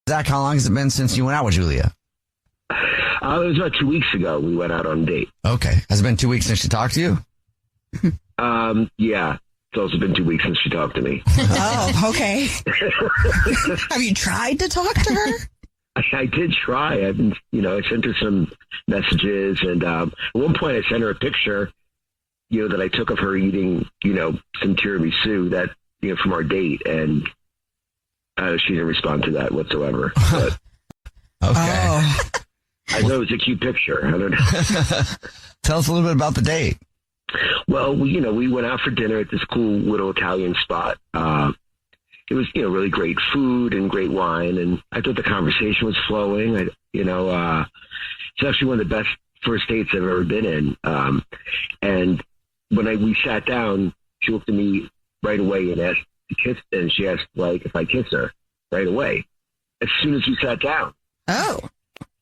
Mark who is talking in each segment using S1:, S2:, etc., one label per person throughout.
S1: Zach, how long has it been since you went out with Julia?
S2: It was about 2 weeks ago. We went out on a date.
S1: Okay. Has it been 2 weeks since she talked to you?
S2: Yeah. It's also been 2 weeks since she talked to me.
S3: Oh, okay. Have you tried to talk to her?
S2: I did try. I've been, I sent her some messages, and at one point I sent her a picture, that I took of her eating, some tiramisu that, from our date, and she didn't respond to that whatsoever. But
S1: Okay.
S3: Oh.
S2: I know it was a cute picture. I don't know.
S1: Tell us a little bit about the date.
S2: Well, we went out for dinner at this cool little Italian spot. It was, really great food and great wine, and I thought the conversation was flowing. It's actually one of the best first dates I've ever been in. And when we sat down, she looked at me right away and asked to kiss, and she asked if I kiss her right away as soon as we sat down.
S3: Oh.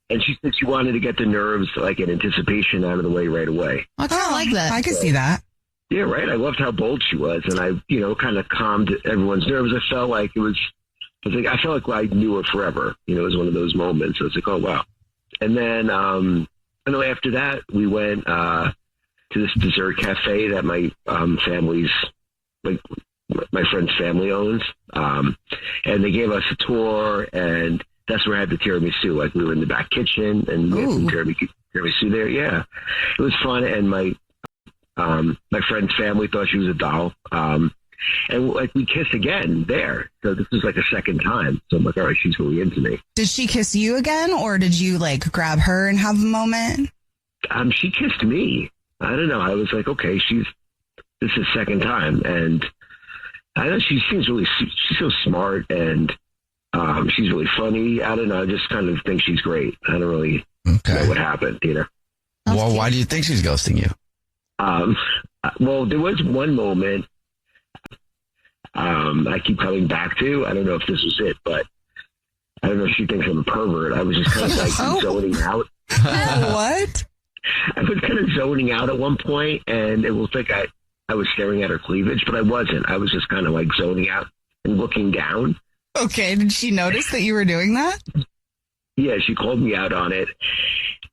S2: And she said she wanted to get the nerves, and anticipation out of the way right away.
S4: I kind of like that.
S3: I could see that.
S2: Yeah, right. I loved how bold she was, and I, kind of calmed everyone's nerves. I felt like I felt like I knew her forever. It was one of those moments. I was like, oh wow. And then, after that, we went to this dessert cafe that my family's, my friend's family owns, and they gave us a tour, and that's where I had the tiramisu. We were in the back kitchen, and we had some tiramisu there. Yeah, it was fun, and my friend's family thought she was a doll. And we kissed again there. So this was a second time. So I'm like, all right, she's really into me.
S3: Did she kiss you again, or did you grab her and have a moment?
S2: She kissed me. I don't know. I was like, okay, this is second time. And I know she's so smart, and she's really funny. I don't know. I just kind of think she's great. I don't really know what happened,
S1: Well, why do you think she's ghosting you?
S2: Well, there was one moment I keep coming back to. I don't know if this was it, but I don't know if she thinks I'm a pervert. I was just kind of zoning out.
S3: What?
S2: I was kind of zoning out at one point, and it was like I was staring at her cleavage, but I wasn't. I was just kind of zoning out and looking down.
S3: Okay. Did she notice that you were doing that?
S2: Yeah, she called me out on it,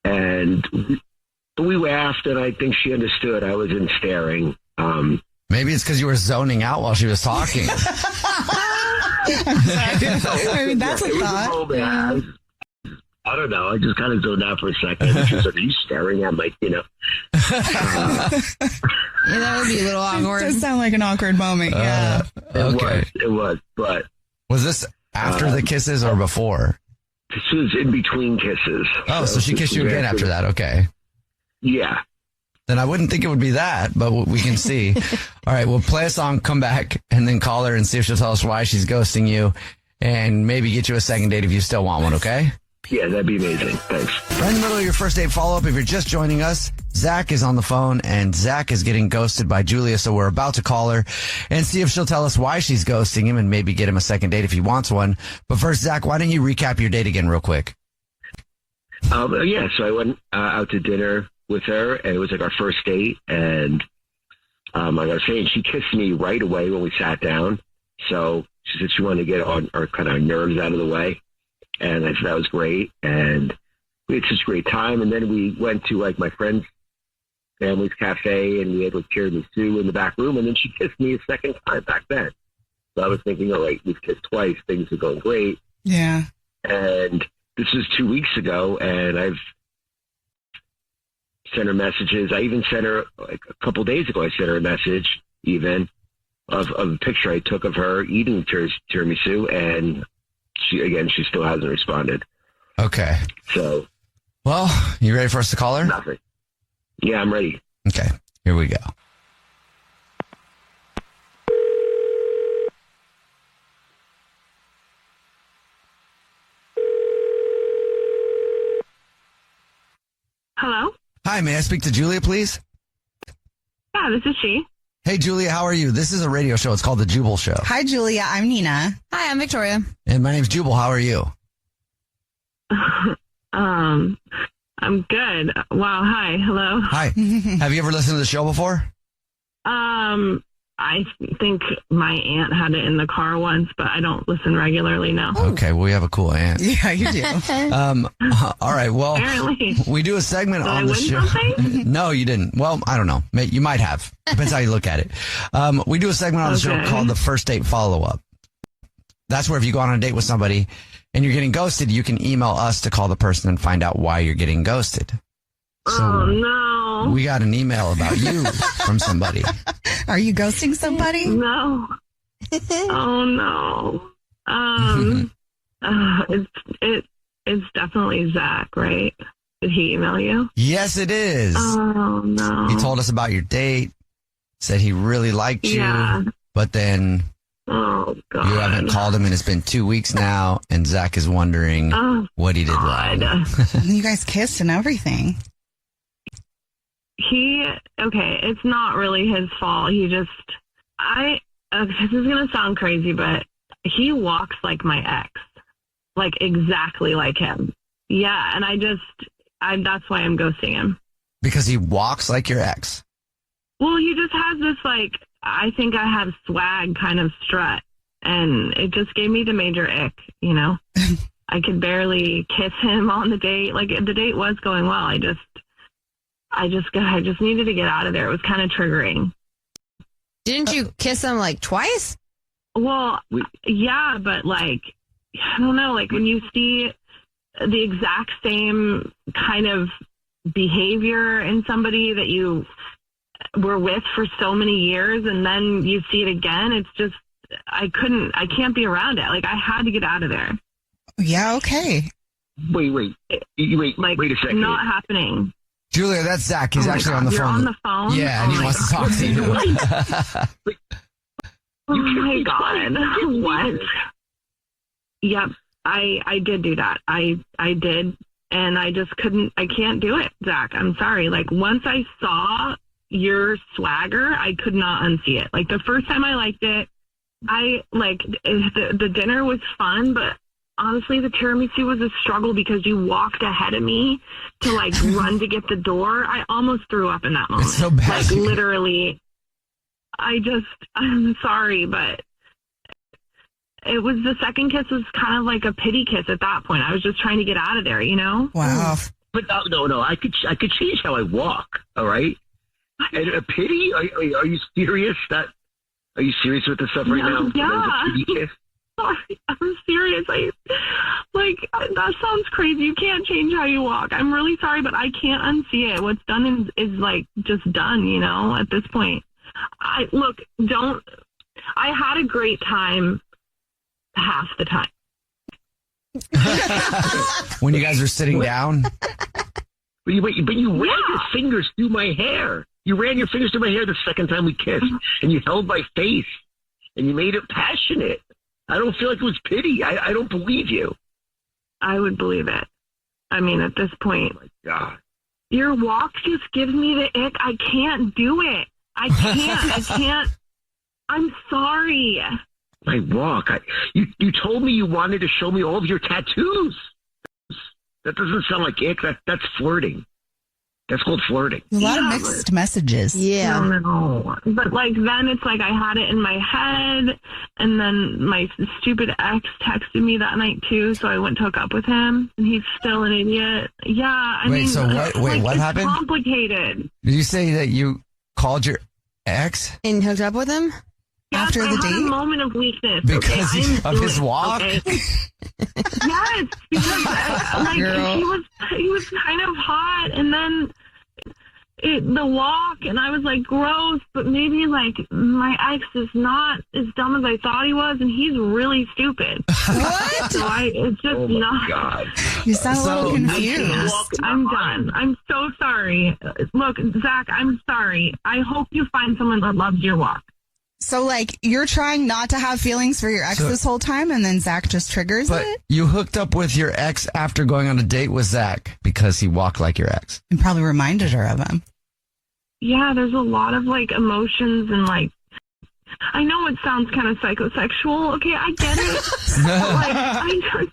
S2: and we laughed, and I think she understood I wasn't staring.
S1: Maybe it's because you were zoning out while she was talking.
S3: I mean, that's a thought.
S2: I don't know. I just kind of zoned out for a second. She was like, are you staring at my,
S4: Yeah, that would be a little awkward.
S3: It does sound like an awkward moment, yeah.
S2: It was. But
S1: was this after the kisses or before?
S2: This was in between kisses.
S1: Oh, so she kissed you again after that. Okay.
S2: Yeah.
S1: Then I wouldn't think it would be that, but we can see. All right, we'll play a song, come back, and then call her and see if she'll tell us why she's ghosting you, and maybe get you a second date if you still want one, okay?
S2: Yeah, that'd be amazing. Thanks.
S1: Right in the middle of your first date follow-up, if you're just joining us, Zach is on the phone, and Zach is getting ghosted by Julia, so we're about to call her and see if she'll tell us why she's ghosting him and maybe get him a second date if he wants one. But first, Zach, why don't you recap your date again real quick?
S2: Yeah, so I went out to dinner with her, and it was our first date, and like I was saying, she kissed me right away when we sat down. So she said she wanted to get our kind of nerves out of the way, and I said that was great, and we had such a great time. And then we went to my friend's family's cafe, and we had tiramisu in the back room, and then she kissed me a second time back then. So I was thinking, all right, we've kissed twice, things are going great.
S3: Yeah.
S2: And this was 2 weeks ago, and I've sent her messages. I even sent her a couple days ago. I sent her a message even of a picture I took of her eating tiramisu, and she still hasn't responded.
S1: Okay.
S2: So,
S1: well, you ready for us to call her?
S2: Nothing. Yeah, I'm ready.
S1: Okay, here we go.
S5: Hello?
S1: Hi, may I speak to Julia, please?
S5: Yeah, this is she.
S1: Hey, Julia, how are you? This is a radio show. It's called The Jubal Show.
S3: Hi, Julia. I'm Nina.
S4: Hi, I'm Victoria.
S1: And my name's Jubal. How are you?
S5: I'm good. Wow. Hi. Hello.
S1: Hi. Have you ever listened to the show before?
S5: I think my aunt had it in the car once, but I don't listen regularly now.
S1: Okay, well, we have a cool aunt.
S3: Yeah, you do.
S1: All right, well,
S5: Apparently.
S1: we do a segment
S5: Did
S1: on
S5: I
S1: the
S5: win
S1: show.
S5: something?
S1: No, you didn't. Well, I don't know. You might have. Depends how you look at it. We do a segment on the show
S5: Okay.
S1: called the First Date Follow-Up. That's where if you go on a date with somebody and you're getting ghosted, you can email us to call the person and find out why you're getting ghosted. So
S5: Oh, no.
S1: we got an email about you from somebody.
S3: Are you ghosting somebody?
S5: No. Oh, no. It's definitely Zach, right? Did he email you?
S1: Yes, it is.
S5: Oh, no.
S1: He told us about your date, said he really liked you,
S5: Yeah.
S1: but then
S5: Oh, God.
S1: you haven't called him and it's been 2 weeks now, and Zach is wondering
S5: Oh,
S1: what he did
S5: God.
S1: wrong.
S3: You guys kissed and everything.
S5: Okay, it's not really his fault. This is going to sound crazy, but he walks like my ex. Like exactly like him. Yeah, and that's why I'm ghosting him.
S1: Because he walks like your ex.
S5: Well, he just has this, like, I think I have swag kind of strut, and it just gave me the major ick, you know? I could barely kiss him on the date. Like, the date was going well. I just needed to get out of there. It was kind of triggering.
S4: Didn't you kiss him like twice?
S5: Well, yeah, but like, I don't know, like when you see the exact same kind of behavior in somebody that you were with for so many years and then you see it again, it's just, I can't be around it. Like I had to get out of there.
S3: Yeah, okay.
S2: Wait
S5: Like,
S2: a second.
S5: not happening.
S1: Julia, that's Zach. He's
S5: Oh my
S1: actually
S5: God,
S1: on the
S5: you're
S1: phone.
S5: on the phone?
S1: Yeah, and
S5: Oh
S1: he
S5: my
S1: wants to
S5: God.
S1: talk to you.
S5: Oh my God. What? Yep. I did do that. I did. And I just I can't do it, Zach. I'm sorry. Like once I saw your swagger, I could not unsee it. Like the first time I liked it, the dinner was fun, but honestly, the tiramisu was a struggle because you walked ahead of me to like run to get the door. I almost threw up in that moment.
S1: It's so bad.
S5: Like literally, I'm sorry, but it was the second kiss was kind of like a pity kiss at that point. I was just trying to get out of there, you know?
S3: Wow.
S2: But no, I could change how I walk. All right. And a pity? Are you serious? Are you serious with this stuff right now?
S5: Yeah.
S2: That is a pity kiss?
S5: Sorry, I'm serious. That sounds crazy. You can't change how you walk. I'm really sorry, but I can't unsee it. What's done is like just done, you know, at this point. I had a great time half the time.
S1: When you guys are sitting down.
S2: But you ran your fingers through my hair. You ran your fingers through my hair the second time we kissed, and you held my face, and you made it passionate. I don't feel like it was pity. I don't believe you.
S5: I would believe it. I mean, at this point,
S2: Oh my God.
S5: your walk just gives me the ick. I can't do it. I can't. I'm sorry.
S2: My walk. You told me you wanted to show me all of your tattoos. That doesn't sound like ick. That's flirting. That's called flirting.
S3: A lot of
S5: Yeah,
S3: mixed messages.
S4: Yeah.
S5: No. But like then it's like I had it in my head, and then my stupid ex texted me that night too, so I went to hook up with him, and he's still an idiot. Yeah, I
S1: Wait,
S5: mean,
S1: so what
S5: it's
S1: happened?
S5: Complicated.
S1: Did you say that you called your ex?
S4: And hooked up with him?
S3: After
S5: Yes,
S3: the
S5: I had
S3: date?
S5: a moment of weakness.
S1: Because
S5: okay?
S1: of his walk?
S5: Okay? Yes, because
S3: Girl.
S5: he was kind of hot, and then the walk, and I was like, gross, but maybe like my ex is not as dumb as I thought he was, and he's really stupid.
S3: What?
S5: So it's just
S2: Oh my
S5: not.
S2: God.
S3: You sound a little
S1: So-
S3: confused.
S5: I'm done. I'm so sorry. Look, Zach, I'm sorry. I hope you find someone that loves your walk.
S3: So, like, you're trying not to have feelings for your ex
S1: So-
S3: this whole time, and then Zach just triggers
S1: But
S3: it?
S1: you hooked up with your ex after going on a date with Zach because he walked like your ex.
S3: And probably reminded her of him.
S5: Yeah, there's a lot of like emotions and like, I know it sounds kind of psychosexual. Okay, I get it. But, like,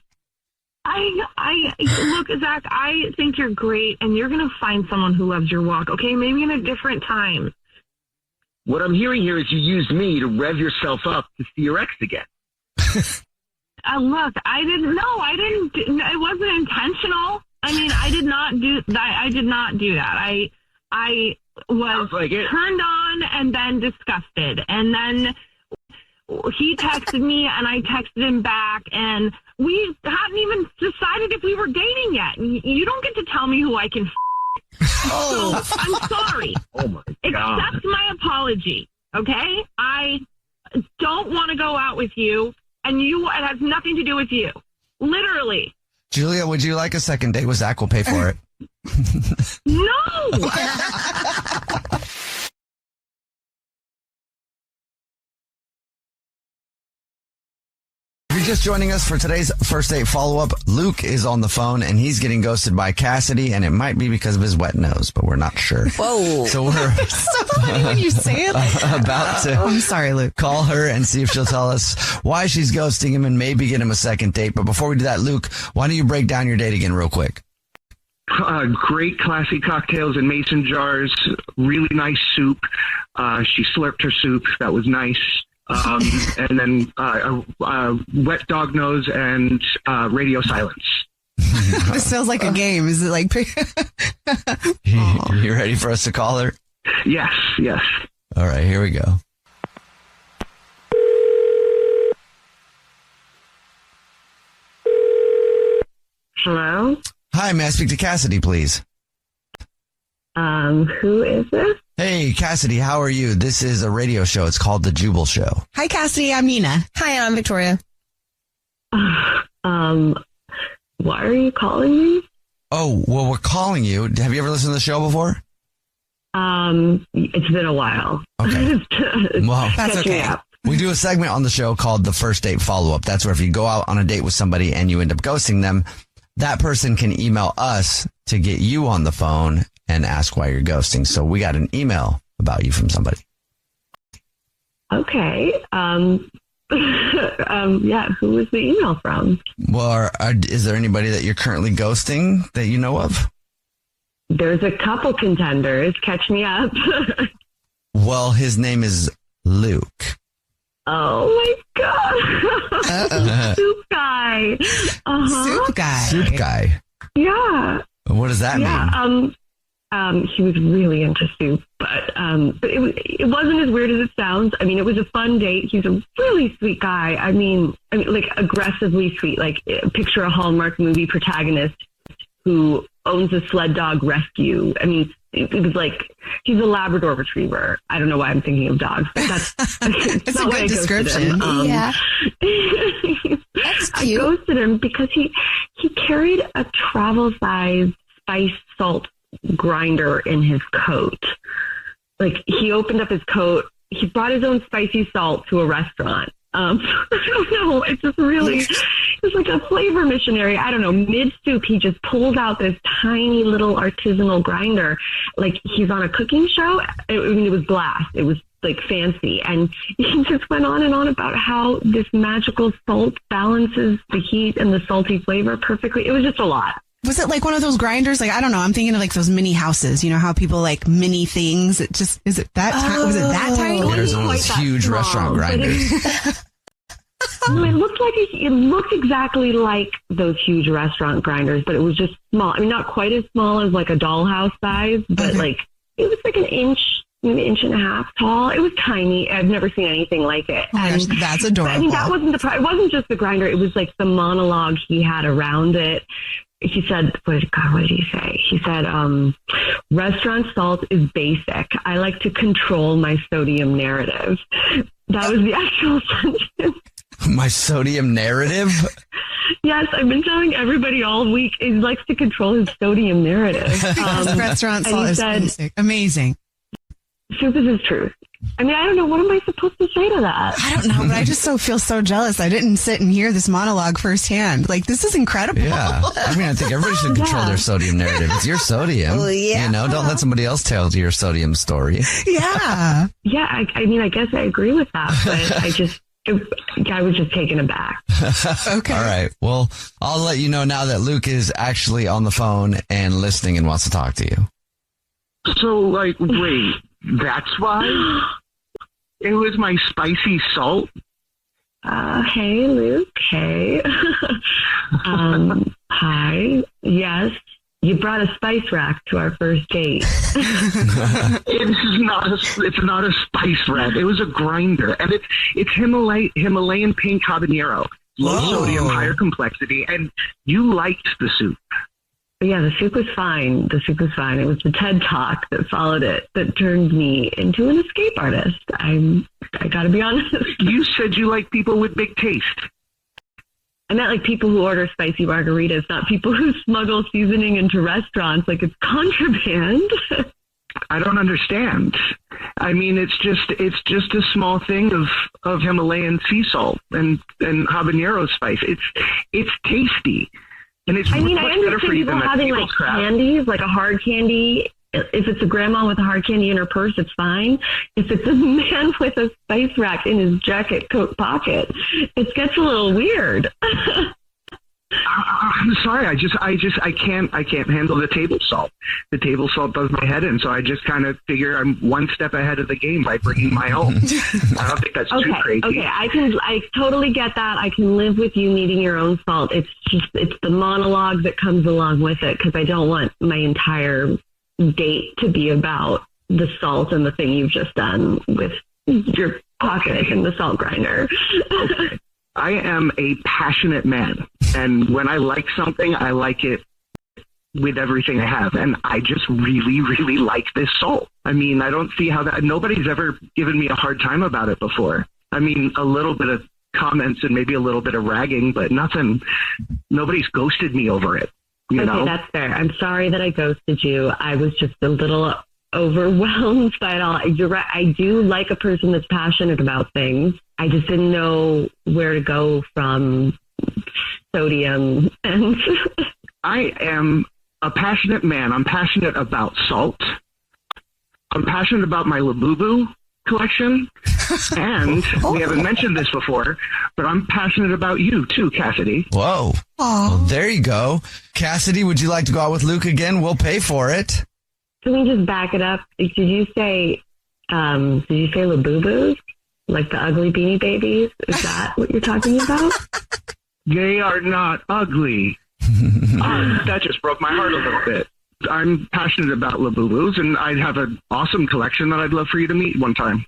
S5: I look, Zach, I think you're great, and you're gonna find someone who loves your walk. Okay, maybe in a different time.
S2: what I'm hearing here is you used me to rev yourself up to see your ex again.
S5: Look, I didn't. No, I didn't. It wasn't intentional. I mean, I did not do that. I did not do that. I was turned on and then disgusted, and then he texted me and I texted him back, and we hadn't even decided if we were dating yet. And you don't get to tell me who I can. So I'm sorry.
S2: Oh my God.
S5: Accept my apology, okay? I don't want to go out with you, and it has nothing to do with you. Literally.
S1: Julia, would you like a second date with Zach? We'll pay for it.
S5: No!
S1: If you're just joining us for today's first date follow-up, Luke is on the phone and he's getting ghosted by Cassidy, and it might be because of his wet nose, but we're not sure.
S3: Whoa.
S1: So we're
S3: So funny when you say it.
S1: about to
S3: I'm sorry, Luke.
S1: call her and see if she'll tell us why she's ghosting him and maybe get him a second date. But before we do that, Luke, why don't you break down your date again real quick?
S6: Great classy cocktails in mason jars, really nice soup. She slurped her soup. That was nice. And then wet dog nose and radio silence.
S3: This sounds like a game. Is it like...
S1: You ready for us to call her?
S6: Yes.
S1: All right, here we go.
S5: Hello?
S1: Hi, may I speak to Cassidy, please?
S5: Who is this?
S1: Hey, Cassidy, how are you? This is a radio show. It's called The Jubal Show.
S3: Hi, Cassidy. I'm Nina.
S4: Hi, I'm Victoria.
S5: Why are you calling me?
S1: Oh, well, we're calling you. Have you ever listened to the show before?
S5: It's been a while.
S1: Okay. Well,
S3: That's
S5: Catch me
S3: okay.
S5: up.
S1: we do a segment on the show called the first date follow-up. That's where if you go out on a date with somebody and you end up ghosting them, that person can email us to get you on the phone and ask why you're ghosting. So we got an email about you from somebody.
S5: Okay. Yeah, who was the email from?
S1: Well, is there anybody that you're currently ghosting that you know of?
S5: There's a couple contenders. Catch me up.
S1: Well, his name is Luke.
S5: Oh my God. Soup guy.
S3: Soup guy.
S1: Soup guy.
S5: Yeah.
S1: What does that mean?
S5: Yeah. He was really into soup, but it wasn't as weird as it sounds. I mean, it was a fun date. He's a really sweet guy. I mean, like aggressively sweet. Like picture a Hallmark movie protagonist who owns a sled dog rescue. I mean, it was like he's a Labrador Retriever. I don't know why I'm thinking of dogs, but that's
S3: It's a good description.
S4: Yeah. That's
S5: I
S4: cute.
S5: ghosted him because he carried a travel size spice salt grinder in his coat. Like he opened up his coat. He brought his own spicy salt to a restaurant. I don't know. It's just really, it's like a flavor missionary. I don't know. Mid soup, he just pulled out this tiny little artisanal grinder. Like he's on a cooking show. I mean, it was blast. It was like fancy. And he just went on and on about how this magical salt balances the heat and the salty flavor perfectly. It was just a lot.
S3: Was it like one of those grinders? Like, I don't know. I'm thinking of like those mini houses. You know how people like mini things? It just, is it that tiny? Was it that tiny?
S1: There's one of those
S5: Quite that
S1: huge
S5: small,
S1: restaurant
S5: but
S1: grinders.
S5: It looked exactly like those huge restaurant grinders, but it was just small. I mean, not quite as small as like a dollhouse size, but
S3: Okay.
S5: like it was like an inch, maybe an inch and a half tall. It was tiny. I've never seen anything like it.
S3: Oh my gosh,
S5: And-
S3: that's
S5: but,
S3: adorable.
S5: I mean, that wasn't it wasn't just the grinder. It was like the monologue he had around it. He said, what did he say? He said, restaurant salt is basic. I like to control my sodium narrative. That was the actual sentence.
S1: My sodium narrative?
S5: Yes, I've been telling everybody all week. He likes to control his sodium narrative.
S3: Restaurant
S5: and
S3: salt
S5: he
S3: is
S5: said,
S3: basic. Amazing.
S5: soup is his truth. I mean, I don't know. What am I supposed to say to that?
S3: I don't know, but I just feel so jealous. I didn't sit and hear this monologue firsthand. Like, this is incredible.
S1: Yeah. I mean, I think everybody should control
S5: Yeah.
S1: their sodium narrative. It's your sodium.
S3: Well, yeah.
S1: You know, don't let somebody else tell your sodium story.
S3: Yeah.
S5: Yeah, I mean, I guess I agree with that, but I was just taken aback.
S3: Okay.
S1: All right. Well, I'll let you know now that Luke is actually on the phone and listening and wants to talk to you.
S6: So, like, wait, that's why? It was my spicy salt.
S5: Hey, Luke. Hey. Hi. Yes. You brought a spice rack to our first date.
S6: It's not a spice rack. It was a grinder, and it's Himalayan pink habanero, low sodium, higher complexity, and you liked the soup.
S5: Yeah, the soup was fine. It was the TED Talk that followed it that turned me into an escape artist. I gotta be honest.
S6: You said you like people with big taste.
S5: I meant like people who order spicy margaritas, not people who smuggle seasoning into restaurants like it's contraband.
S6: I don't understand. I mean, it's just a small thing of Himalayan sea salt and habanero spice. It's tasty. And it's
S5: I
S6: much
S5: understand
S6: better for you
S5: people
S6: than
S5: having like
S6: crap.
S5: candies, like a hard candy. If it's a grandma with a hard candy in her purse, it's fine. If it's a man with a spice rack in his jacket coat pocket, it gets a little weird.
S6: I'm sorry. I can't handle the table salt. The table salt does my head in, so I just kind of figure I'm one step ahead of the game by bringing my own. I don't think that's too crazy.
S5: Okay, I totally get that. I can live with you needing your own salt. It's the monologue that comes along with it, because I don't want my entire date to be about the salt and the thing you've just done with your pocket and the salt grinder.
S6: Okay. I am a passionate man, and when I like something, I like it with everything I have, and I just really, really like this salt. I mean, I don't see how that, nobody's ever given me a hard time about it before. I mean, a little bit of comments and maybe a little bit of ragging, but nobody's ghosted me over it. You know?
S5: That's fair. I'm sorry that I ghosted you. I was just a little overwhelmed by it all. You're right. I do like a person that's passionate about things. I just didn't know where to go from sodium. And
S6: I am a passionate man. I'm passionate about salt. I'm passionate about my Labubu collection. And we haven't mentioned this before, but I'm passionate about you too, Cassidy.
S1: Whoa. Well, there you go. Cassidy, would you like to go out with Luke again? We'll pay for it.
S5: Can we just back it up? Did you say Labubus? Like the ugly Beanie Babies? Is that what you're talking about?
S6: They are not ugly. That just broke my heart a little bit. I'm passionate about Labubus, and I have an awesome collection that I'd love for you to meet one time.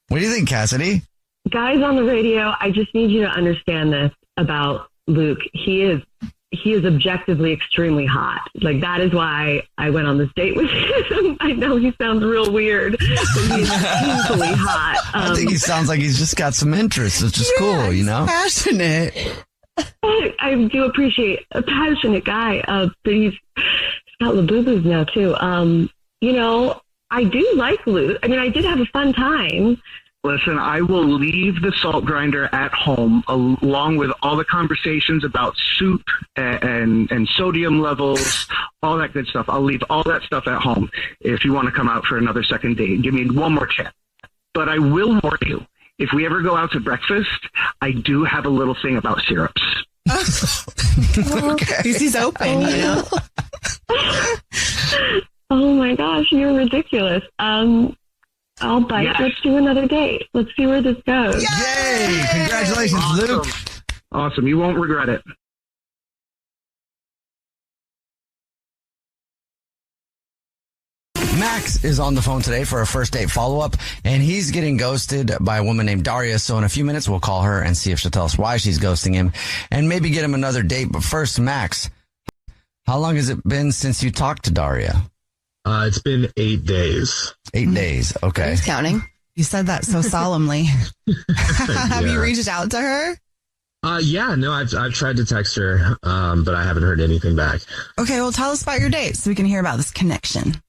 S1: What do you think, Cassidy?
S5: Guys on the radio, I just need you to understand this about Luke. He is objectively extremely hot. Like, that is why I went on this date with him. I know he sounds real weird, but he is painfully hot.
S1: I think he sounds like he's just got some interest, which is cool, you know?
S3: Passionate.
S5: I do appreciate a passionate guy, but he's got Labubus now too. You know, I do like Luke. I mean, I did have a fun time.
S6: Listen, I will leave the salt grinder at home along with all the conversations about soup and sodium levels, all that good stuff. I'll leave all that stuff at home if you want to come out for another second date. Give me one more chance. But I will warn you, if we ever go out to breakfast, I do have a little thing about syrups.
S3: Okay. He's open, you know?
S5: Oh my gosh, you're ridiculous. I'll bite. Yes. Let's do another date. Let's see where this goes.
S1: Yay! Congratulations,
S6: awesome.
S1: Luke.
S6: Awesome. You won't regret it.
S1: Max is on the phone today for a first date follow-up, and he's getting ghosted by a woman named Daria. So in a few minutes, we'll call her and see if she'll tell us why she's ghosting him and maybe get him another date. But first, Max, how long has it been since you talked to Daria?
S7: It's been 8 days.
S1: 8 days. Okay.
S4: Who's counting?
S3: You said that so solemnly. Have you
S7: Yeah.
S3: reached out to her?
S7: Yeah, no, I've tried to text her, but I haven't heard anything back.
S3: Okay, well, tell us about your date so we can hear about this connection.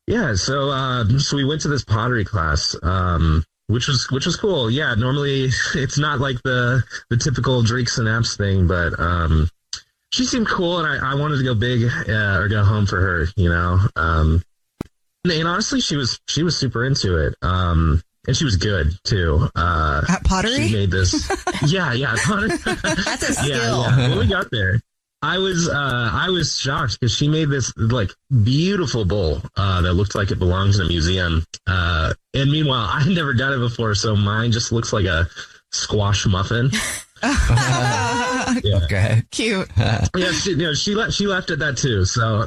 S7: Yeah, so we went to this pottery class, which was cool. Yeah, normally it's not like the typical drinks and apps thing, but she seemed cool, and I wanted to go big or go home for her, you know. And honestly, she was super into it. And she was good too.
S3: At pottery?
S7: She made this. Yeah, pottery.
S4: That's a skill.
S7: Yeah. When we got there, I was shocked because she made this like beautiful bowl that looked like it belongs in a museum. And meanwhile, I've never done it before, so mine just looks like a squash muffin.
S1: Yeah. Okay.
S3: Cute.
S7: Yeah, she left at that too. So,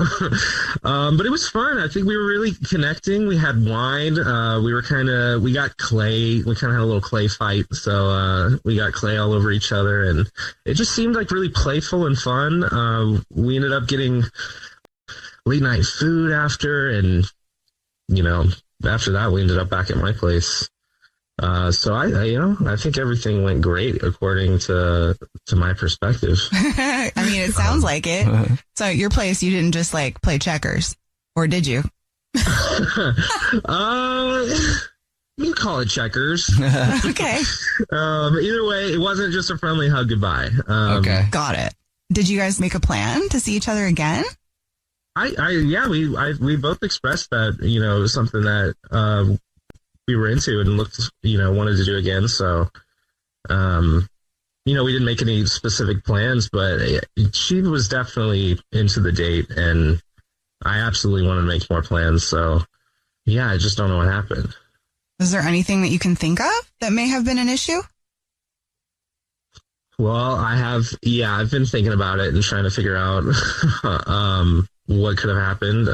S7: but it was fun. I think we were really connecting. We had wine. We got clay. We kind of had a little clay fight. So we got clay all over each other, and it just seemed like really playful and fun. We ended up getting late night food after, and after that we ended up back at my place. So I think everything went great according to my perspective.
S3: I mean, it sounds like it. So at your place, you didn't just like play checkers, or did you?
S7: You call it checkers.
S3: Okay.
S7: Either way, it wasn't just a friendly hug goodbye.
S1: Okay.
S3: Got it. Did you guys make a plan to see each other again?
S7: We both expressed that, it was something that, we were into and wanted to do again. So, we didn't make any specific plans, but she was definitely into the date, and I absolutely wanted to make more plans. So, yeah, I just don't know what happened.
S3: Is there anything that you can think of that may have been an issue?
S7: Well, I've been thinking about it and trying to figure out what could have happened.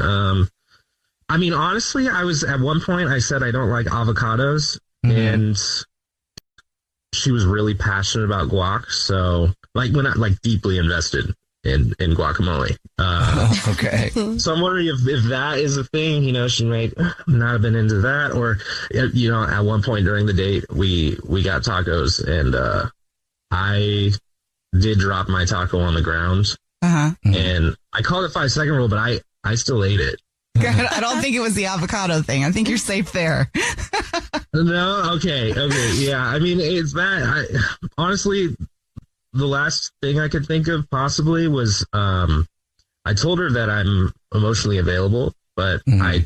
S7: I mean, honestly, at one point I said I don't like avocados, and she was really passionate about guac. So we're not deeply invested in guacamole.
S1: Okay.
S7: So I'm wondering if that is a thing, she might not have been into that, or, at one point during the date, we got tacos, and I did drop my taco on the ground, and I called it 5-second rule, but I still ate it.
S3: I don't think it was the avocado thing. I think you're safe there.
S7: No, okay, yeah. I mean, it's that. Honestly, the last thing I could think of possibly was I told her that I'm emotionally available, but I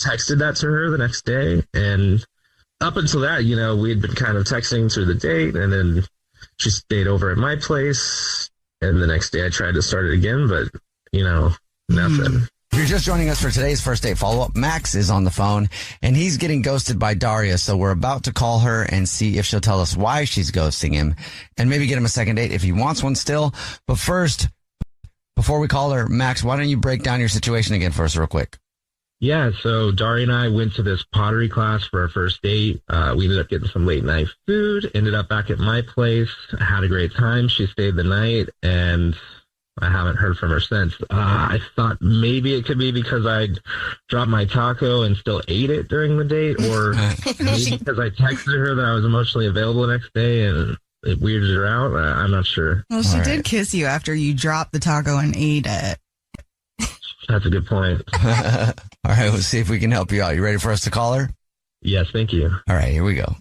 S7: texted that to her the next day, and up until that, we had been kind of texting through the date, and then she stayed over at my place, and the next day I tried to start it again, but nothing.
S1: If you're just joining us for today's first date follow-up, Max is on the phone, and he's getting ghosted by Daria, so we're about to call her and see if she'll tell us why she's ghosting him, and maybe get him a second date if he wants one still. But first, before we call her, Max, why don't you break down your situation again for us real quick?
S7: Yeah, so Daria and I went to this pottery class for our first date. We ended up getting some late night food, ended up back at my place, had a great time. She stayed the night, and I haven't heard from her since. I thought maybe it could be because I dropped my taco and still ate it during the date, or maybe because I texted her that I was emotionally available the next day and it weirded her out. I'm not sure.
S3: Well, she did kiss you after you dropped the taco and ate it.
S7: That's a good point.
S1: All right, let's see if we can help you out. You ready for us to call her?
S7: Yes, thank you.
S1: All right, here we go.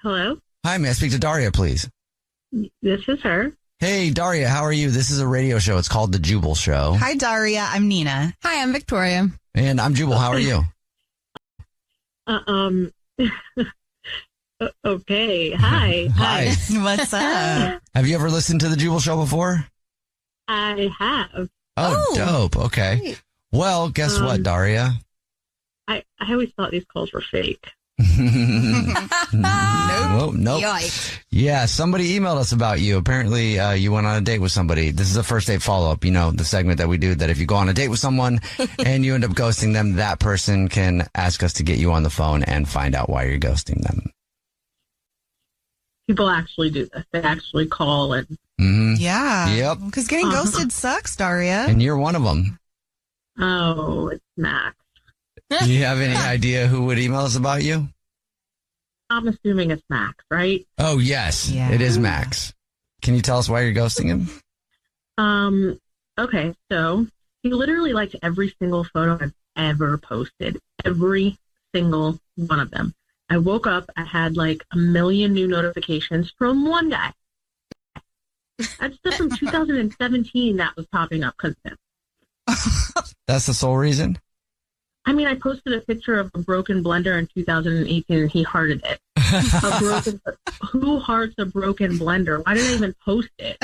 S5: Hello?
S1: Hi, may I speak to Daria, please?
S5: This is her.
S1: Hey, Daria, how are you? This is a radio show. It's called The Jubal Show.
S3: Hi, Daria. I'm Nina.
S4: Hi, I'm Victoria.
S1: And I'm Jubal. How are you?
S5: Okay. Hi.
S1: Hi.
S3: What's up?
S1: Have you ever listened to The Jubal Show before?
S5: I have.
S1: Oh, dope. Okay.
S4: Great.
S1: Well, guess what, Daria?
S5: I always thought these calls were fake.
S1: Nope. Nope.
S4: Yikes.
S1: Yeah, somebody emailed us about you. Apparently, you went on a date with somebody. This is a first date follow-up, the segment that we do, that if you go on a date with someone and you end up ghosting them, that person can ask us to get you on the phone and find out why you're ghosting them.
S5: People actually do this. They actually call and...
S3: Yeah.
S1: Yep.
S3: Because getting ghosted sucks, Daria.
S1: And you're one of them.
S5: Oh, it's Max.
S1: Do you have any idea who would email us about you?
S5: I'm assuming it's Max, right?
S1: Oh, yes.
S3: Yeah.
S1: It is Max. Can you tell us why you're ghosting him?
S5: Okay, so he literally liked every single photo I've ever posted. Every single one of them. I woke up, I had like 1 million new notifications from one guy. That's just from 2017 that was popping up because of him.
S1: That's the sole reason?
S8: I mean, I posted a picture of a broken blender in 2018 and he hearted it. Who hearts a broken blender? Why did I even post it?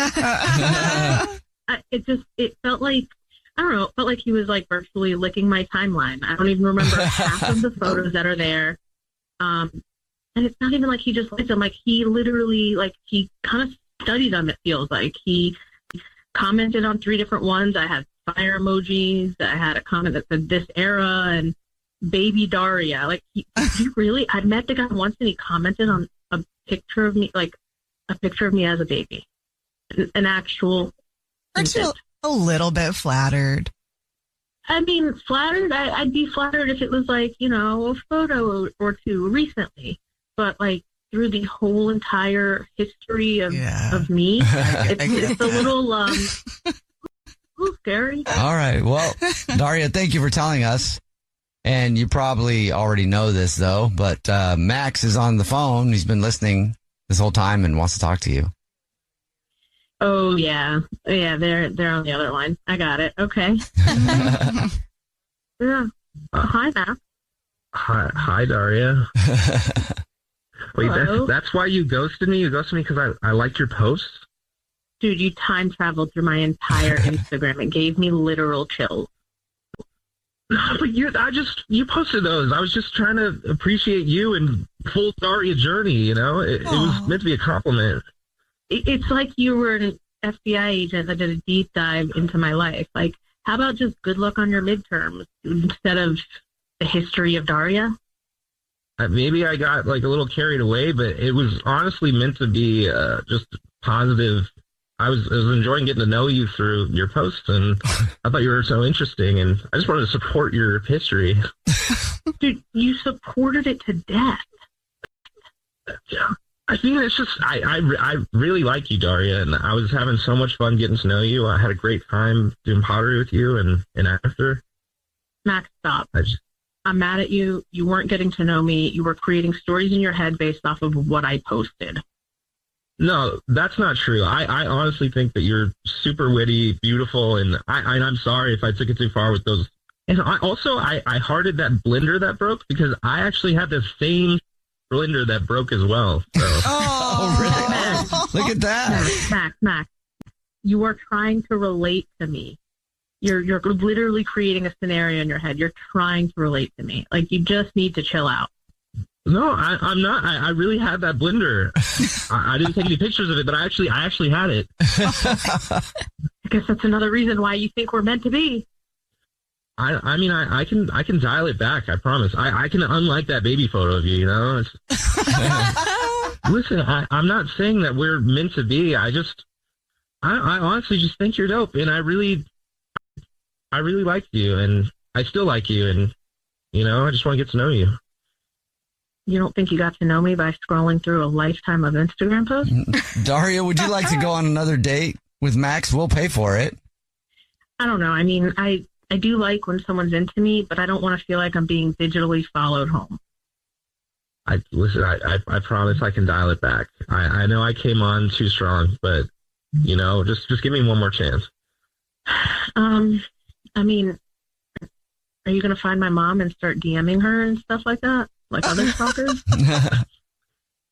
S8: It felt like, I don't know, it felt like he was like virtually licking my timeline. I don't even remember half of the photos that are there. And it's not even like he just liked them. Like he literally, like he kind of studied them, it feels like. He commented on 3 different ones. I had fire emojis. I had a comment that said this era and baby Daria. Like, he really, I met the guy once and he commented on a picture of me, like a picture of me as a baby. An actual.
S3: Aren't you a little bit flattered?
S8: I mean, flattered. I'd be flattered if it was like, you know, a photo or 2 recently. But like through the whole entire history of me, it's a little scary.
S1: All right. Well, Daria, thank you for telling us. And you probably already know this, though, but Max is on the phone. He's been listening this whole time and wants to talk to you.
S8: Oh, yeah. Yeah, they're on the other line. I got it. Okay. Yeah. Hi, Max.
S7: Hi, Daria. Wait, that's why you ghosted me? You ghosted me because I liked your posts?
S8: Dude, you time traveled through my entire Instagram. It gave me literal chills.
S7: No, but you posted those. I was just trying to appreciate you and full Daria journey, you know? It was meant to be a compliment.
S8: It's like you were an FBI agent that did a deep dive into my life. Like, how about just good luck on your midterms instead of the history of Daria?
S7: Maybe I got like a little carried away, but it was honestly meant to be just positive. I was enjoying getting to know you through your posts, and I thought you were so interesting, and I just wanted to support your history.
S8: Dude, you supported it to death.
S7: Yeah. I think it's just, I really like you, Daria, and I was having so much fun getting to know you. I had a great time doing pottery with you and after.
S8: Max, stop. I'm mad at you. You weren't getting to know me. You were creating stories in your head based off of what I posted.
S7: No, that's not true. I honestly think that you're super witty, beautiful, and I'm sorry if I took it too far with those. And I hearted that blender that broke because I actually had the same blender that broke as well. So.
S1: Oh, really? Look at that.
S8: Max, you are trying to relate to me. You're literally creating a scenario in your head. You're trying to relate to me. Like, you just need to chill out.
S7: No, I'm not. I really had that blender. I didn't take any pictures of it, but I actually had it.
S8: I guess that's another reason why you think we're meant to be.
S7: I mean, I can dial it back. I promise. I can unlike that baby photo of you. You know. Listen, I'm not saying that we're meant to be. I honestly just think you're dope, and I really like you, and I still like you, and you know, I just want to get to know you.
S8: You don't think you got to know me by scrolling through a lifetime of Instagram posts?
S1: Daria, would you like to go on another date with Max? We'll pay for it.
S8: I don't know. I mean, I do like when someone's into me, but I don't want to feel like I'm being digitally followed home.
S7: I promise I can dial it back. I know I came on too strong, but you know, just give me one more chance.
S8: I mean, are you going to find my mom and start DMing her and stuff like that? Like other stalkers?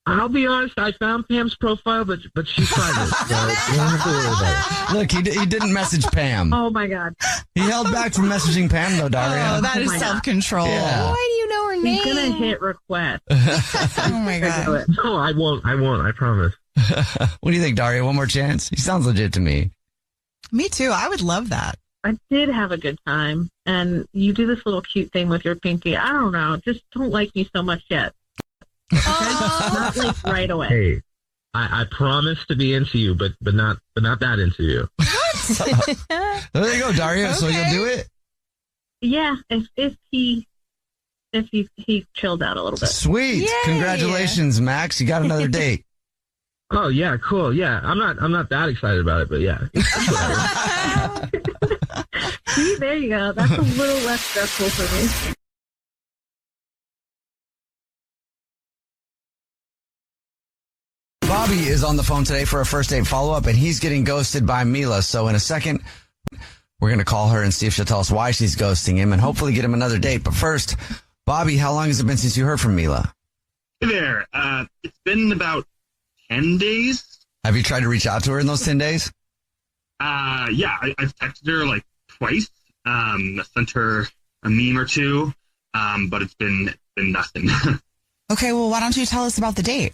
S7: I'll be honest, I found Pam's profile, but she's private. So you don't have to worry about it.
S1: Look, he didn't message Pam.
S8: Oh, my God.
S1: He held back from messaging Pam, though, Daria.
S3: Oh, that is self-control.
S1: Yeah.
S4: Why do you know her name?
S8: He's going to hit request.
S3: Oh, my God.
S7: No, I won't. I promise.
S1: What do you think, Daria? One more chance? He sounds legit to me.
S3: Me too. I would love that.
S8: I did have a good time, and you do this little cute thing with your pinky. I don't know. Just don't like me so much yet. Not like right away.
S7: Hey, I promise to be into you, but not that into you.
S1: There you go, Daria. Okay. So you'll do it?
S8: Yeah, if he chilled out a little bit.
S1: Sweet. Yay. Congratulations, Max. You got another date.
S7: Oh yeah, cool. Yeah, I'm not that excited about it, but yeah.
S8: See, there you go. That's a little less stressful for me.
S1: Bobby is on the phone today for a first date follow-up, and he's getting ghosted by Mila. So in a second, We're going to call her and see if she'll tell us why she's ghosting him and hopefully get him another date. But first, Bobby, how long has it been since you heard from Mila?
S9: Hey there. It's been about 10 days.
S1: Have you tried to reach out to her in those 10 days?
S9: Yeah, I've texted her like twice. I sent her a meme or two, but it's been nothing.
S10: Okay, well, why don't you tell us about the date?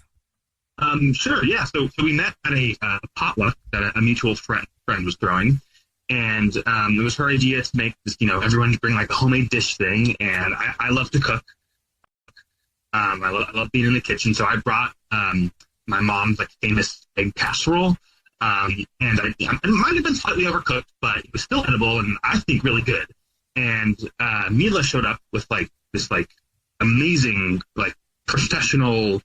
S9: Sure, yeah. So we met at a potluck that a mutual friend was throwing. And it was her idea to make this, everyone bring like a homemade dish thing. And I love to cook. I love being in the kitchen. So I brought my mom's like famous egg casserole. And it might have been slightly overcooked, but it was still edible and I think really good. And Mila showed up with like this like amazing like professional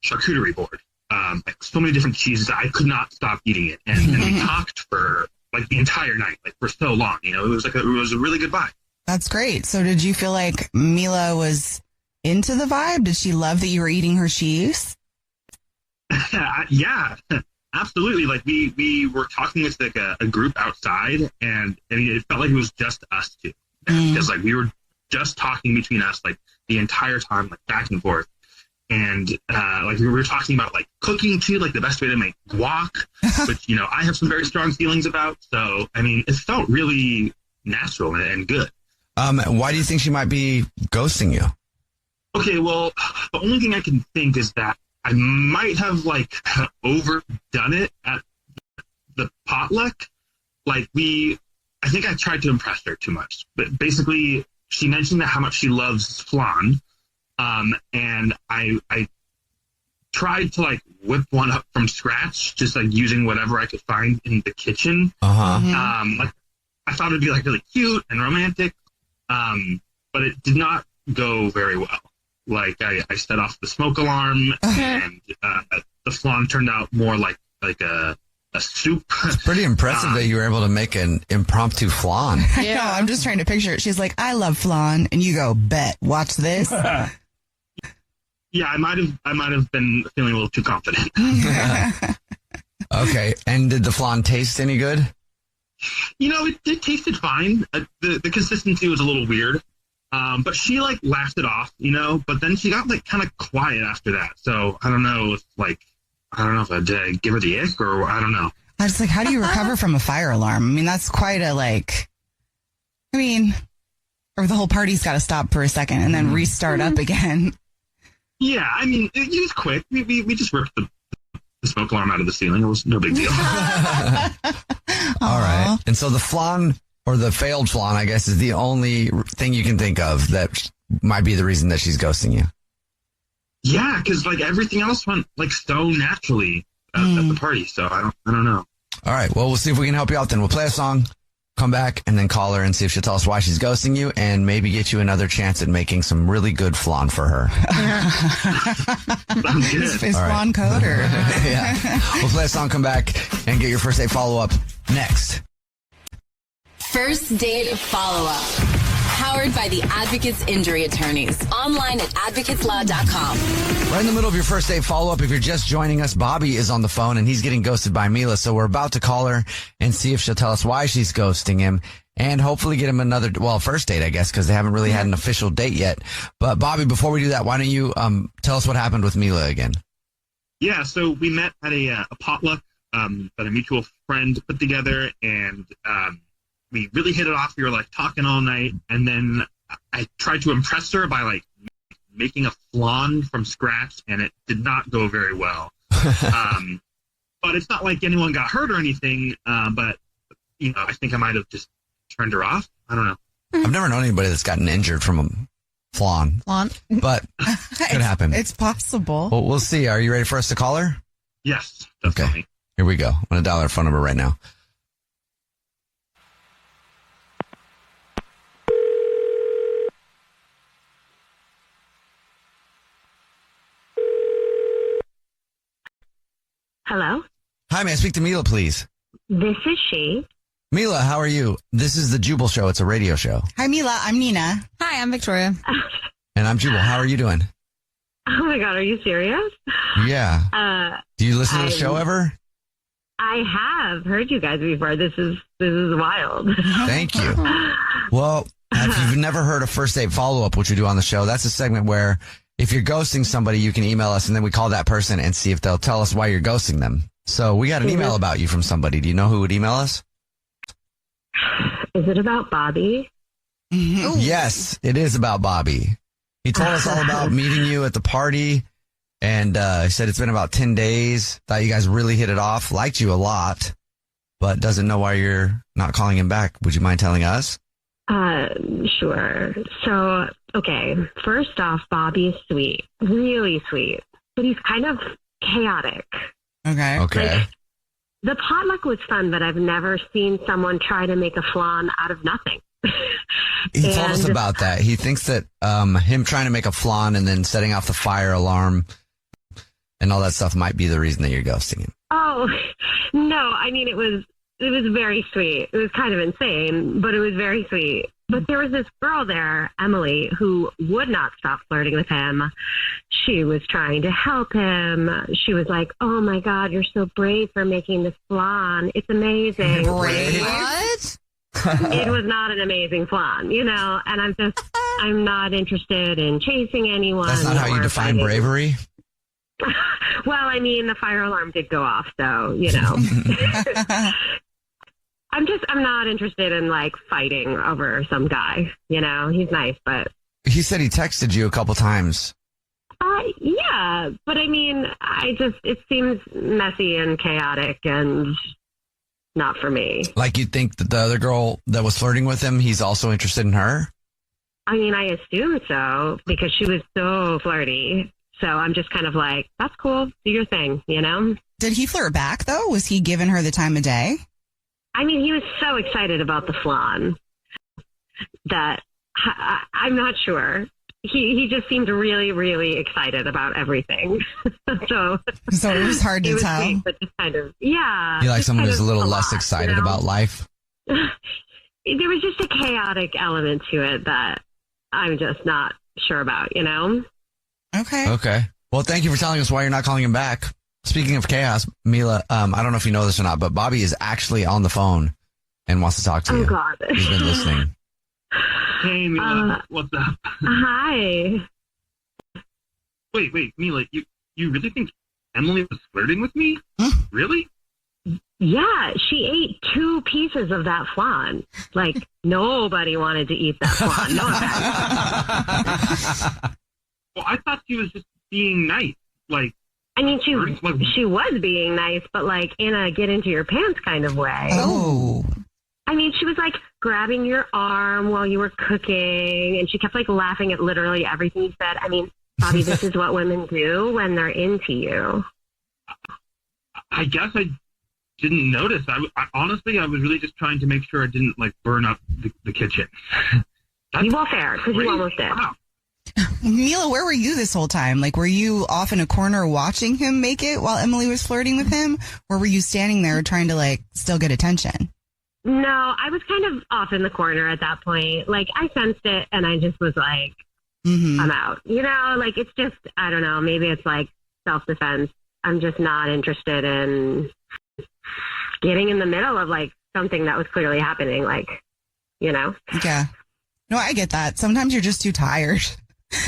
S9: charcuterie board. Like so many different cheeses. I could not stop eating it. And we talked for like the entire night, like for so long. It was it was a really good vibe.
S10: That's great. So did you feel like Mila was into the vibe? Did she love that you were eating her cheese?
S9: Yeah, absolutely. Like we were talking with like a group outside, and I mean, it felt like it was just us two, because like we were just talking between us like the entire time, like back and forth. And like we were talking about like cooking too, like the best way to make guac, which I have some very strong feelings about. So I mean, it felt really natural and good.
S1: Why do you think she might be ghosting you?
S9: Okay, well, the only thing I can think is that I might have like overdone it at the potluck. Like I think I tried to impress her too much. But basically, she mentioned how much she loves flan. And I tried to like whip one up from scratch, just like using whatever I could find in the kitchen. Like I thought it'd be like really cute and romantic. But it did not go very well. Like I set off the smoke alarm and, the flan turned out more like a soup.
S1: It's pretty impressive that you were able to make an impromptu flan.
S10: Yeah, no, I'm just trying to picture it. She's like, I love flan. And you go, bet, watch this.
S9: Yeah, I might have been feeling a little too confident.
S1: Okay, and did the flan taste any good?
S9: It tasted fine. The consistency was a little weird, but she like laughed it off, But then she got like kind of quiet after that. So I don't know if I'd give her the ick or I don't know.
S10: I was like, how do you recover from a fire alarm? I mean, that's quite a or the whole party's got to stop for a second and then restart up again.
S9: Yeah, I mean, it was quick. We just ripped the smoke alarm out of the ceiling. It was no big deal.
S1: All right. And so the flan, or the failed flan, I guess, is the only thing you can think of that might be the reason that she's ghosting you.
S9: Yeah, because like everything else went like so naturally at the party. So I don't know.
S1: All right. Well, we'll see if we can help you out then. We'll play a song, come back, and then call her and see if she'll tell us why she's ghosting you and maybe get you another chance at making some really good flan for her.
S10: Is flan code or?
S1: Yeah. We'll play a song, come back, and get your first date follow-up next.
S11: First date follow-up. Powered by the Advocates Injury Attorneys. Online at advocateslaw.com.
S1: Right in the middle of your first date follow-up, if you're just joining us, Bobby is on the phone and he's getting ghosted by Mila. So we're about to call her and see if she'll tell us why she's ghosting him and hopefully get him another, first date, I guess, because they haven't really had an official date yet. But Bobby, before we do that, why don't you tell us what happened with Mila again?
S9: Yeah, so we met at a potluck that a mutual friend put together, and we really hit it off. We were like talking all night, and then I tried to impress her by like making a flan from scratch, and it did not go very well. But it's not like anyone got hurt or anything. But I think I might have just turned her off. I don't know.
S1: I've never known anybody that's gotten injured from a flan, but could happen.
S10: It's possible.
S1: Well, we'll see. Are you ready for us to call her?
S9: Yes, definitely.
S1: Okay, here we go. I'm going to dial her phone number right now.
S5: Hello?
S1: Hi, may I speak to Mila, please?
S5: This is she.
S1: Mila, how are you? This is the Jubal Show. It's a radio show.
S10: Hi, Mila. I'm Nina.
S4: Hi, I'm Victoria.
S1: And I'm Jubal. How are you doing?
S5: Oh my God, are you serious?
S1: Yeah. Do you listen to the show ever?
S5: I have heard you guys before. This is wild.
S1: Thank you. Well, if you've never heard a first date follow-up, which we do on the show, that's a segment where if you're ghosting somebody, you can email us and then we call that person and see if they'll tell us why you're ghosting them. So we got an email about you from somebody. Do you know who would email us?
S5: Is it about Bobby?
S1: Yes, it is about Bobby. He told us all about meeting you at the party, and he said it's been about 10 days. Thought you guys really hit it off, liked you a lot, but doesn't know why you're not calling him back. Would you mind telling us?
S5: Sure. So, okay, first off, Bobby is sweet, really sweet, but he's kind of chaotic.
S10: Okay.
S5: Like, the potluck was fun, but I've never seen someone try to make a flan out of nothing.
S1: He told us about that. He thinks that him trying to make a flan and then setting off the fire alarm and all that stuff might be the reason that you're ghosting him.
S5: Oh, no. I mean, it was very sweet. It was kind of insane, but it was very sweet. But there was this girl there, Emily, who would not stop flirting with him. She was trying to help him. She was like, oh, my God, you're so brave for making this flan. It's amazing.
S10: Brave?
S4: What?
S5: It was not an amazing flan, you know, and I'm not interested in chasing anyone.
S1: That's not how you define bravery?
S5: Well, I mean, the fire alarm did go off, so, you know. I'm not interested in, like, fighting over some guy, you know. He's nice, but...
S1: He said he texted you a couple times.
S5: Yeah, but I mean, it seems messy and chaotic and not for me.
S1: Like you'd think that the other girl that was flirting with him, he's also interested in her?
S5: I mean, I assume so, because she was so flirty. So I'm just kind of like, that's cool. Do your thing, you know?
S10: Did he flirt back, though? Was he giving her the time of day?
S5: I mean, he was so excited about the flan that I'm not sure. He just seemed really, really excited about everything. so
S10: it was hard to tell.
S5: Sweet, but just kind of, yeah.
S1: You like someone who's a little less
S5: lot,
S1: excited
S5: you know?
S1: about life?
S5: There was just a chaotic element to it that I'm just not sure about, you know?
S10: Okay.
S1: Well, thank you for telling us why you're not calling him back. Speaking of chaos, Mila, I don't know if you know this or not, but Bobby is actually on the phone and wants to talk to you.
S5: Oh, God.
S1: He's been listening.
S9: Hey, Mila, what's up?
S5: Hi.
S9: Wait, Mila, you really think Emily was flirting with me? Really?
S5: Yeah, she ate 2 pieces of that flan. Like, nobody wanted to eat that flan. No offense.
S9: Well, I thought she was just being nice. Like,
S5: I mean, she was being nice, but like in a get into your pants kind of way.
S10: Oh.
S5: I mean, she was like grabbing your arm while you were cooking, and she kept like laughing at literally everything you said. I mean, Bobby, this is what women do when they're into you.
S9: I guess I didn't notice. I honestly, I was really just trying to make sure I didn't like burn up the kitchen.
S5: Well, fair, because you almost did.
S9: Wow.
S10: Mila, where were you this whole time? Like, were you off in a corner watching him make it while Emily was flirting with him? Or were you standing there trying to, like, still get attention?
S5: No, I was kind of off in the corner at that point. Like, I sensed it, and I just was like, I'm out. You know, like, it's just, I don't know, maybe it's like self-defense. I'm just not interested in getting in the middle of, like, something that was clearly happening, like, you know?
S10: Yeah. No, I get that. Sometimes you're just too tired.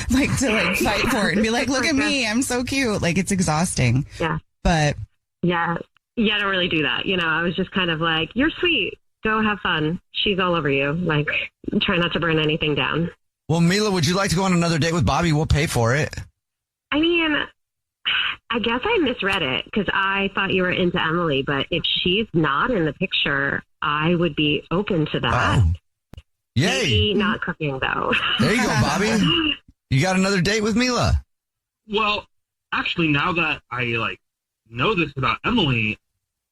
S10: Like to like fight for it and be like, look at me, I'm so cute. Like it's exhausting.
S5: Yeah.
S10: But
S5: yeah, I don't really do that. You know, I was just kind of like, you're sweet. Go have fun. She's all over you. Like, try not to burn anything down.
S1: Well, Mila, would you like to go on another date with Bobby? We'll pay for it.
S5: I mean, I guess I misread it because I thought you were into Emily, but if she's not in the picture, I would be open to that.
S1: Oh. Yay.
S5: Maybe not cooking though.
S1: There you go, Bobby. You got another date with Mila.
S9: Well, actually, now that I like know this about Emily,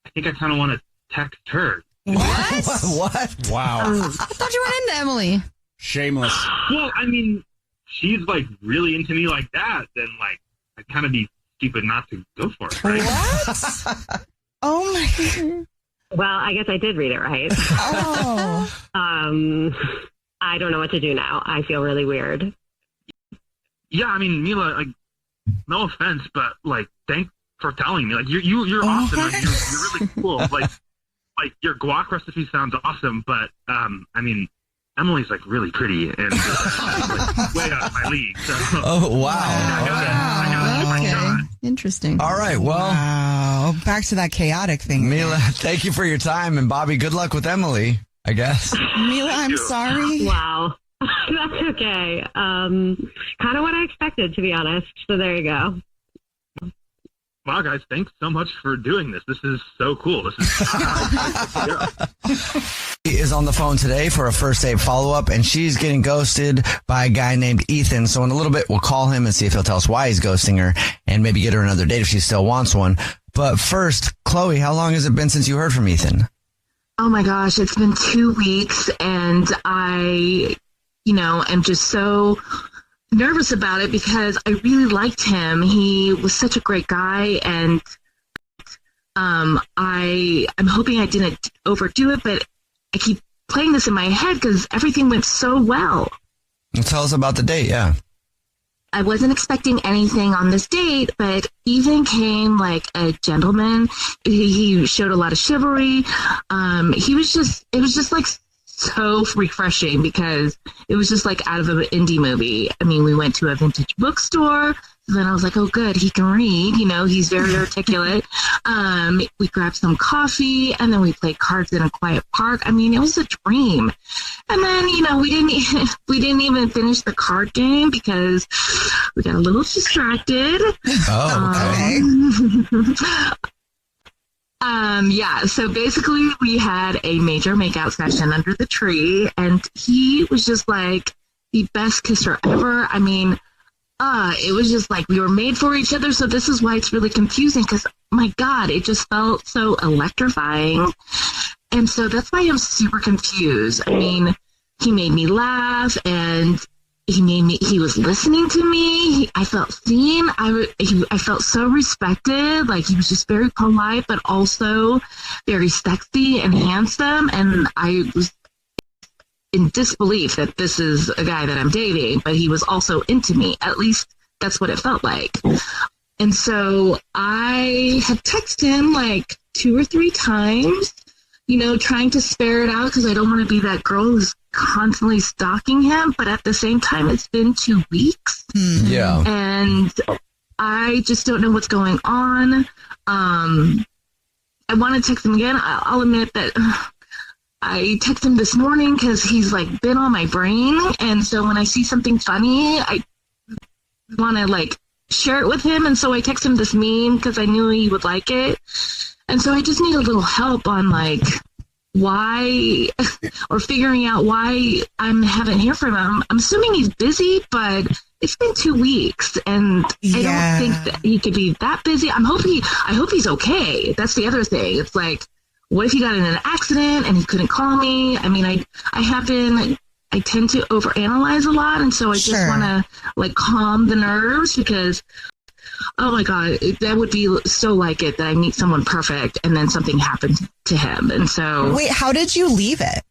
S9: I think I kind of want to text her.
S1: What?
S12: Wow.
S4: I thought you were into Emily.
S12: Shameless.
S9: Well, I mean, she's like really into me like that, then like I'd kind of be stupid not to go for it, right?
S10: what? Oh my God.
S5: Well, I guess I did read it right.
S10: Oh.
S5: I don't know what to do now. I feel really weird.
S9: Yeah, I mean, Mila, like, no offense, but like, thanks for telling me. Like you're awesome. Like, you're really cool. Like your guac recipe sounds awesome, but I mean, Emily's like really pretty and like, way out of my league. So.
S1: Oh wow!
S4: Okay, interesting.
S1: All right, well,
S10: back to that chaotic thing.
S1: Mila, thank you for your time, and Bobby, good luck with Emily. I guess.
S10: Mila, I'm sorry.
S5: Wow. That's okay. Kind of what I expected, to be honest. So there you go.
S9: Wow, guys, thanks so much for doing this. This is so cool. This is
S1: She is on the phone today for a first date follow-up, and she's getting ghosted by a guy named Ethan. So in a little bit, we'll call him and see if he'll tell us why he's ghosting her and maybe get her another date if she still wants one. But first, Chloe, how long has it been since you heard from Ethan?
S8: Oh my gosh, it's been 2 weeks, and I, am just so nervous about it because I really liked him. He was such a great guy, and I'm hoping I didn't overdo it, but I keep playing this in my head because everything went so well.
S1: Tell us about the date, yeah.
S8: I wasn't expecting anything on this date, but Ethan came like a gentleman. He showed a lot of chivalry. It was just like so refreshing because it was just like out of an indie movie. I mean, we went to a vintage bookstore. And then I was like, oh, good, he can read. He's very articulate. We grabbed some coffee, and then we played cards in a quiet park. I mean, it was a dream. And then, we didn't even finish the card game because we got a little distracted.
S1: Oh, okay.
S8: Yeah, so basically we had a major makeout session under the tree, and he was just like the best kisser ever. I mean, it was just like we were made for each other, so this is why it's really confusing because, my God, it just felt so electrifying. And so that's why I'm super confused. I mean, he made me laugh, and he was listening to me. I felt seen. I felt so respected. Like, he was just very polite, but also very sexy and handsome. And I was in disbelief that this is a guy that I'm dating, but he was also into me. At least that's what it felt like. And so I had texted him like 2 or 3 times, trying to spare it out because I don't want to be that girl who's constantly stalking him. But at the same time, it's been 2 weeks.
S1: Yeah.
S8: And I just don't know what's going on. I want to text him again. I'll admit that I texted him this morning because he's like been on my brain. And so when I see something funny, I want to like share it with him. And so I texted him this meme because I knew he would like it. And so I just need a little help on like why, or figuring out why I haven't heard from him. I'm assuming he's busy, but it's been 2 weeks, and I don't think that he could be that busy. I hope he's okay. That's the other thing. It's like, what if he got in an accident and he couldn't call me? I mean, I tend to overanalyze a lot, and so I just want to like calm the nerves because, oh my God, that would be so like it that I meet someone perfect and then something happened to him. And so,
S10: wait, how did you leave it?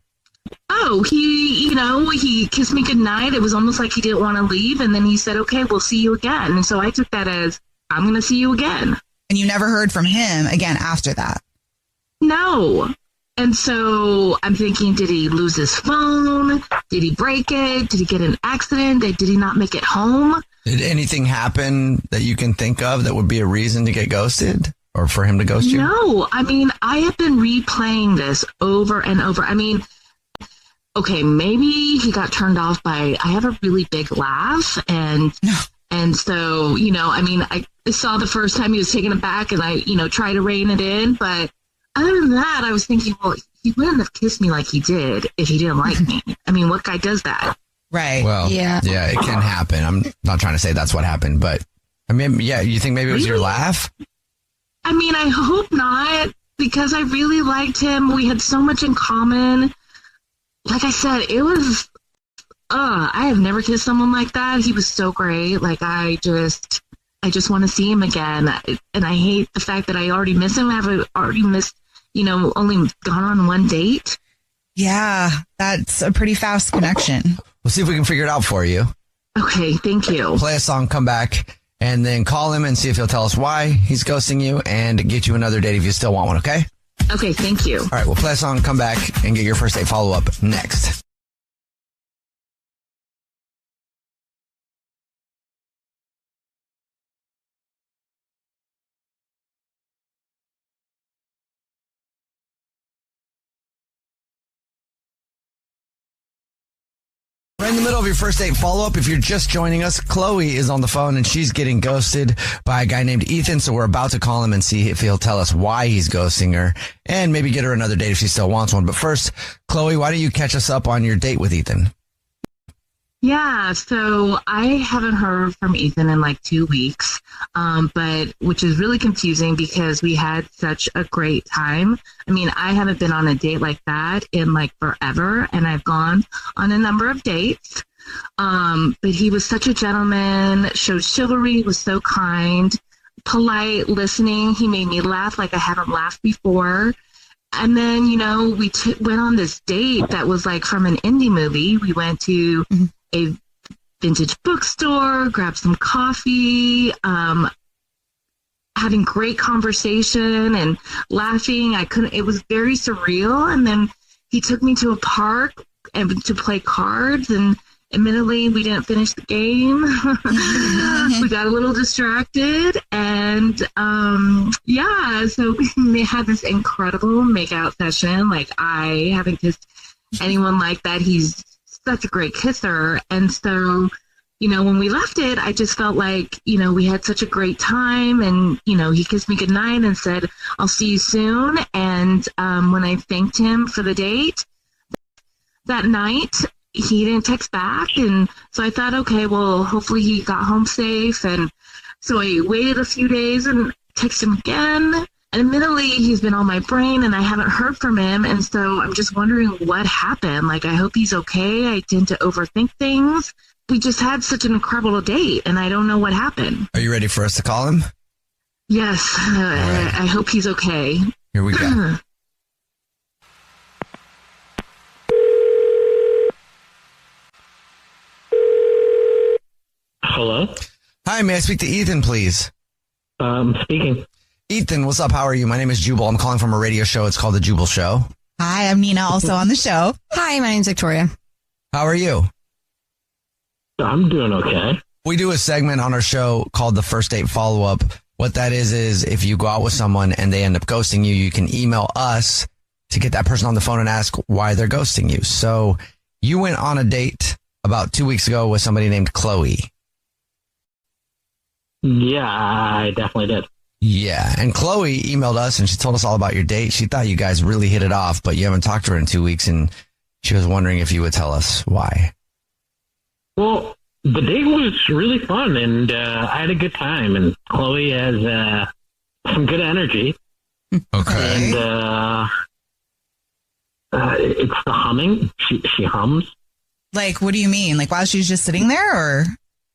S8: Oh, he kissed me goodnight. It was almost like he didn't want to leave. And then he said, okay, we'll see you again. And so I took that as, I'm going to see you again.
S10: And you never heard from him again after that?
S8: No. And so I'm thinking, did he lose his phone? Did he break it? Did he get in an accident? Did he not make it home?
S1: Did anything happen that you can think of that would be a reason to get ghosted or for him to ghost you?
S8: No. I mean, I have been replaying this over and over. I mean, okay, maybe he got turned off by, I have a really big laugh. And so, I mean, I saw the first time he was taken aback and I, tried to rein it in. But other than that, I was thinking, well, he wouldn't have kissed me like he did if he didn't like me. I mean, what guy does that?
S10: Right.
S1: Well, yeah, it can happen. I'm not trying to say that's what happened, but I mean, yeah, you think maybe it was your laugh?
S8: I mean, I hope not, because I really liked him. We had so much in common. Like I said, it was, I have never kissed someone like that. He was so great. Like, I just want to see him again. And I hate the fact that I already miss him. I've already missed, only gone on one date.
S10: Yeah, that's a pretty fast connection.
S1: We'll see if we can figure it out for you.
S8: Okay, thank you.
S1: Play a song, come back, and then call him and see if he'll tell us why he's ghosting you and get you another date if you still want one, okay?
S12: Okay, thank you.
S1: All right, we'll play a song, come back, and get your first date follow-up next. Right in the middle of your first date follow-up, if you're just joining us, Chloe is on the phone and she's getting ghosted by a guy named Ethan. So we're about to call him and see if he'll tell us why he's ghosting her and maybe get her another date if she still wants one. But first, Chloe, why don't you catch us up on your date with Ethan?
S12: Yeah, so I haven't heard from Ethan in like 2 weeks, but which is really confusing because we had such a great time. I mean, I haven't been on a date like that in like forever, and I've gone on a number of dates. But he was such a gentleman, showed chivalry, was so kind, polite, listening. He made me laugh like I haven't laughed before. And then, you know, we went on this date that was like from an indie movie. We went to a vintage bookstore, grabbed some coffee, having great conversation and laughing. It was very surreal. And then he took me to a park and to play cards, and admittedly, we didn't finish the game. We got a little distracted, and so we had this incredible makeout session. Like, I haven't kissed anyone like that. He's such a great kisser. And so, you know, when we left it, I just felt like, you know, we had such a great time, and, you know, he kissed me goodnight and said, I'll see you soon. And when I thanked him for the date that night, he didn't text back. And so I thought, okay, well, hopefully he got home safe. And so I waited a few days and texted him again. And admittedly, he's been on my brain and I haven't heard from him. And so I'm just wondering what happened. Like, I hope he's okay. I tend to overthink things. We just had such an incredible date and I don't know what happened.
S1: Are you ready for us to call him?
S12: Yes. Right. I hope he's okay.
S1: Here we go.
S13: Hello?
S1: Hi, may I speak to Ethan, please?
S13: Speaking.
S1: Ethan, what's up? How are you? My name is Jubal. I'm calling from a radio show. It's called The Jubal Show.
S10: Hi, I'm Nina, also on the show.
S4: Hi, my name's Victoria.
S1: How are you?
S13: I'm doing okay.
S1: We do a segment on our show called the First Date Follow-Up. What that is if you go out with someone and they end up ghosting you, you can email us to get that person on the phone and ask why they're ghosting you. So you went on a date about 2 weeks ago with somebody named Chloe.
S13: Yeah, I definitely did.
S1: Yeah, and Chloe emailed us and she told us all about your date. She thought you guys really hit it off, but you haven't talked to her in 2 weeks, and she was wondering if you would tell us why.
S13: Well, the date was really fun, and I had a good time, and Chloe has some good energy.
S1: Okay.
S13: And it's the humming. She hums.
S10: Like, what do you mean? Like, while she's just sitting there or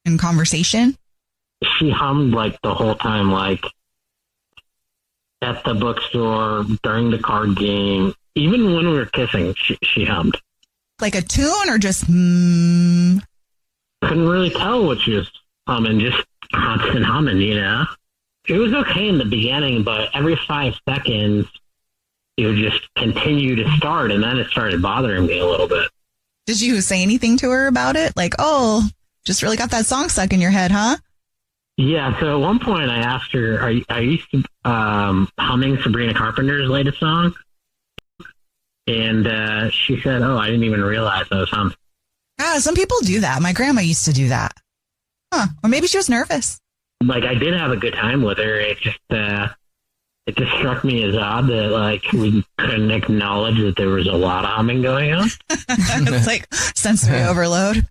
S10: in conversation?
S13: She hummed like the whole time, like at the bookstore, during the card game, even when we were kissing, she hummed.
S10: Like a tune or just
S13: Couldn't really tell what she was humming, just constant humming, you know? It was okay in the beginning, but every 5 seconds, it would just continue to start, and then it started bothering me a little bit.
S10: Did you say anything to her about it? Like, oh, just really got that song stuck in your head, huh?
S13: Yeah, so at one point I asked her, are you humming Sabrina Carpenter's latest song? And she said, oh, I didn't even realize I was humming.
S10: Ah, some people do that. My grandma used to do that. Huh. Or maybe she was nervous.
S13: Like, I did have a good time with her. It just struck me as odd that, like, we couldn't acknowledge that there was a lot of humming going on.
S10: It's like sensory overload.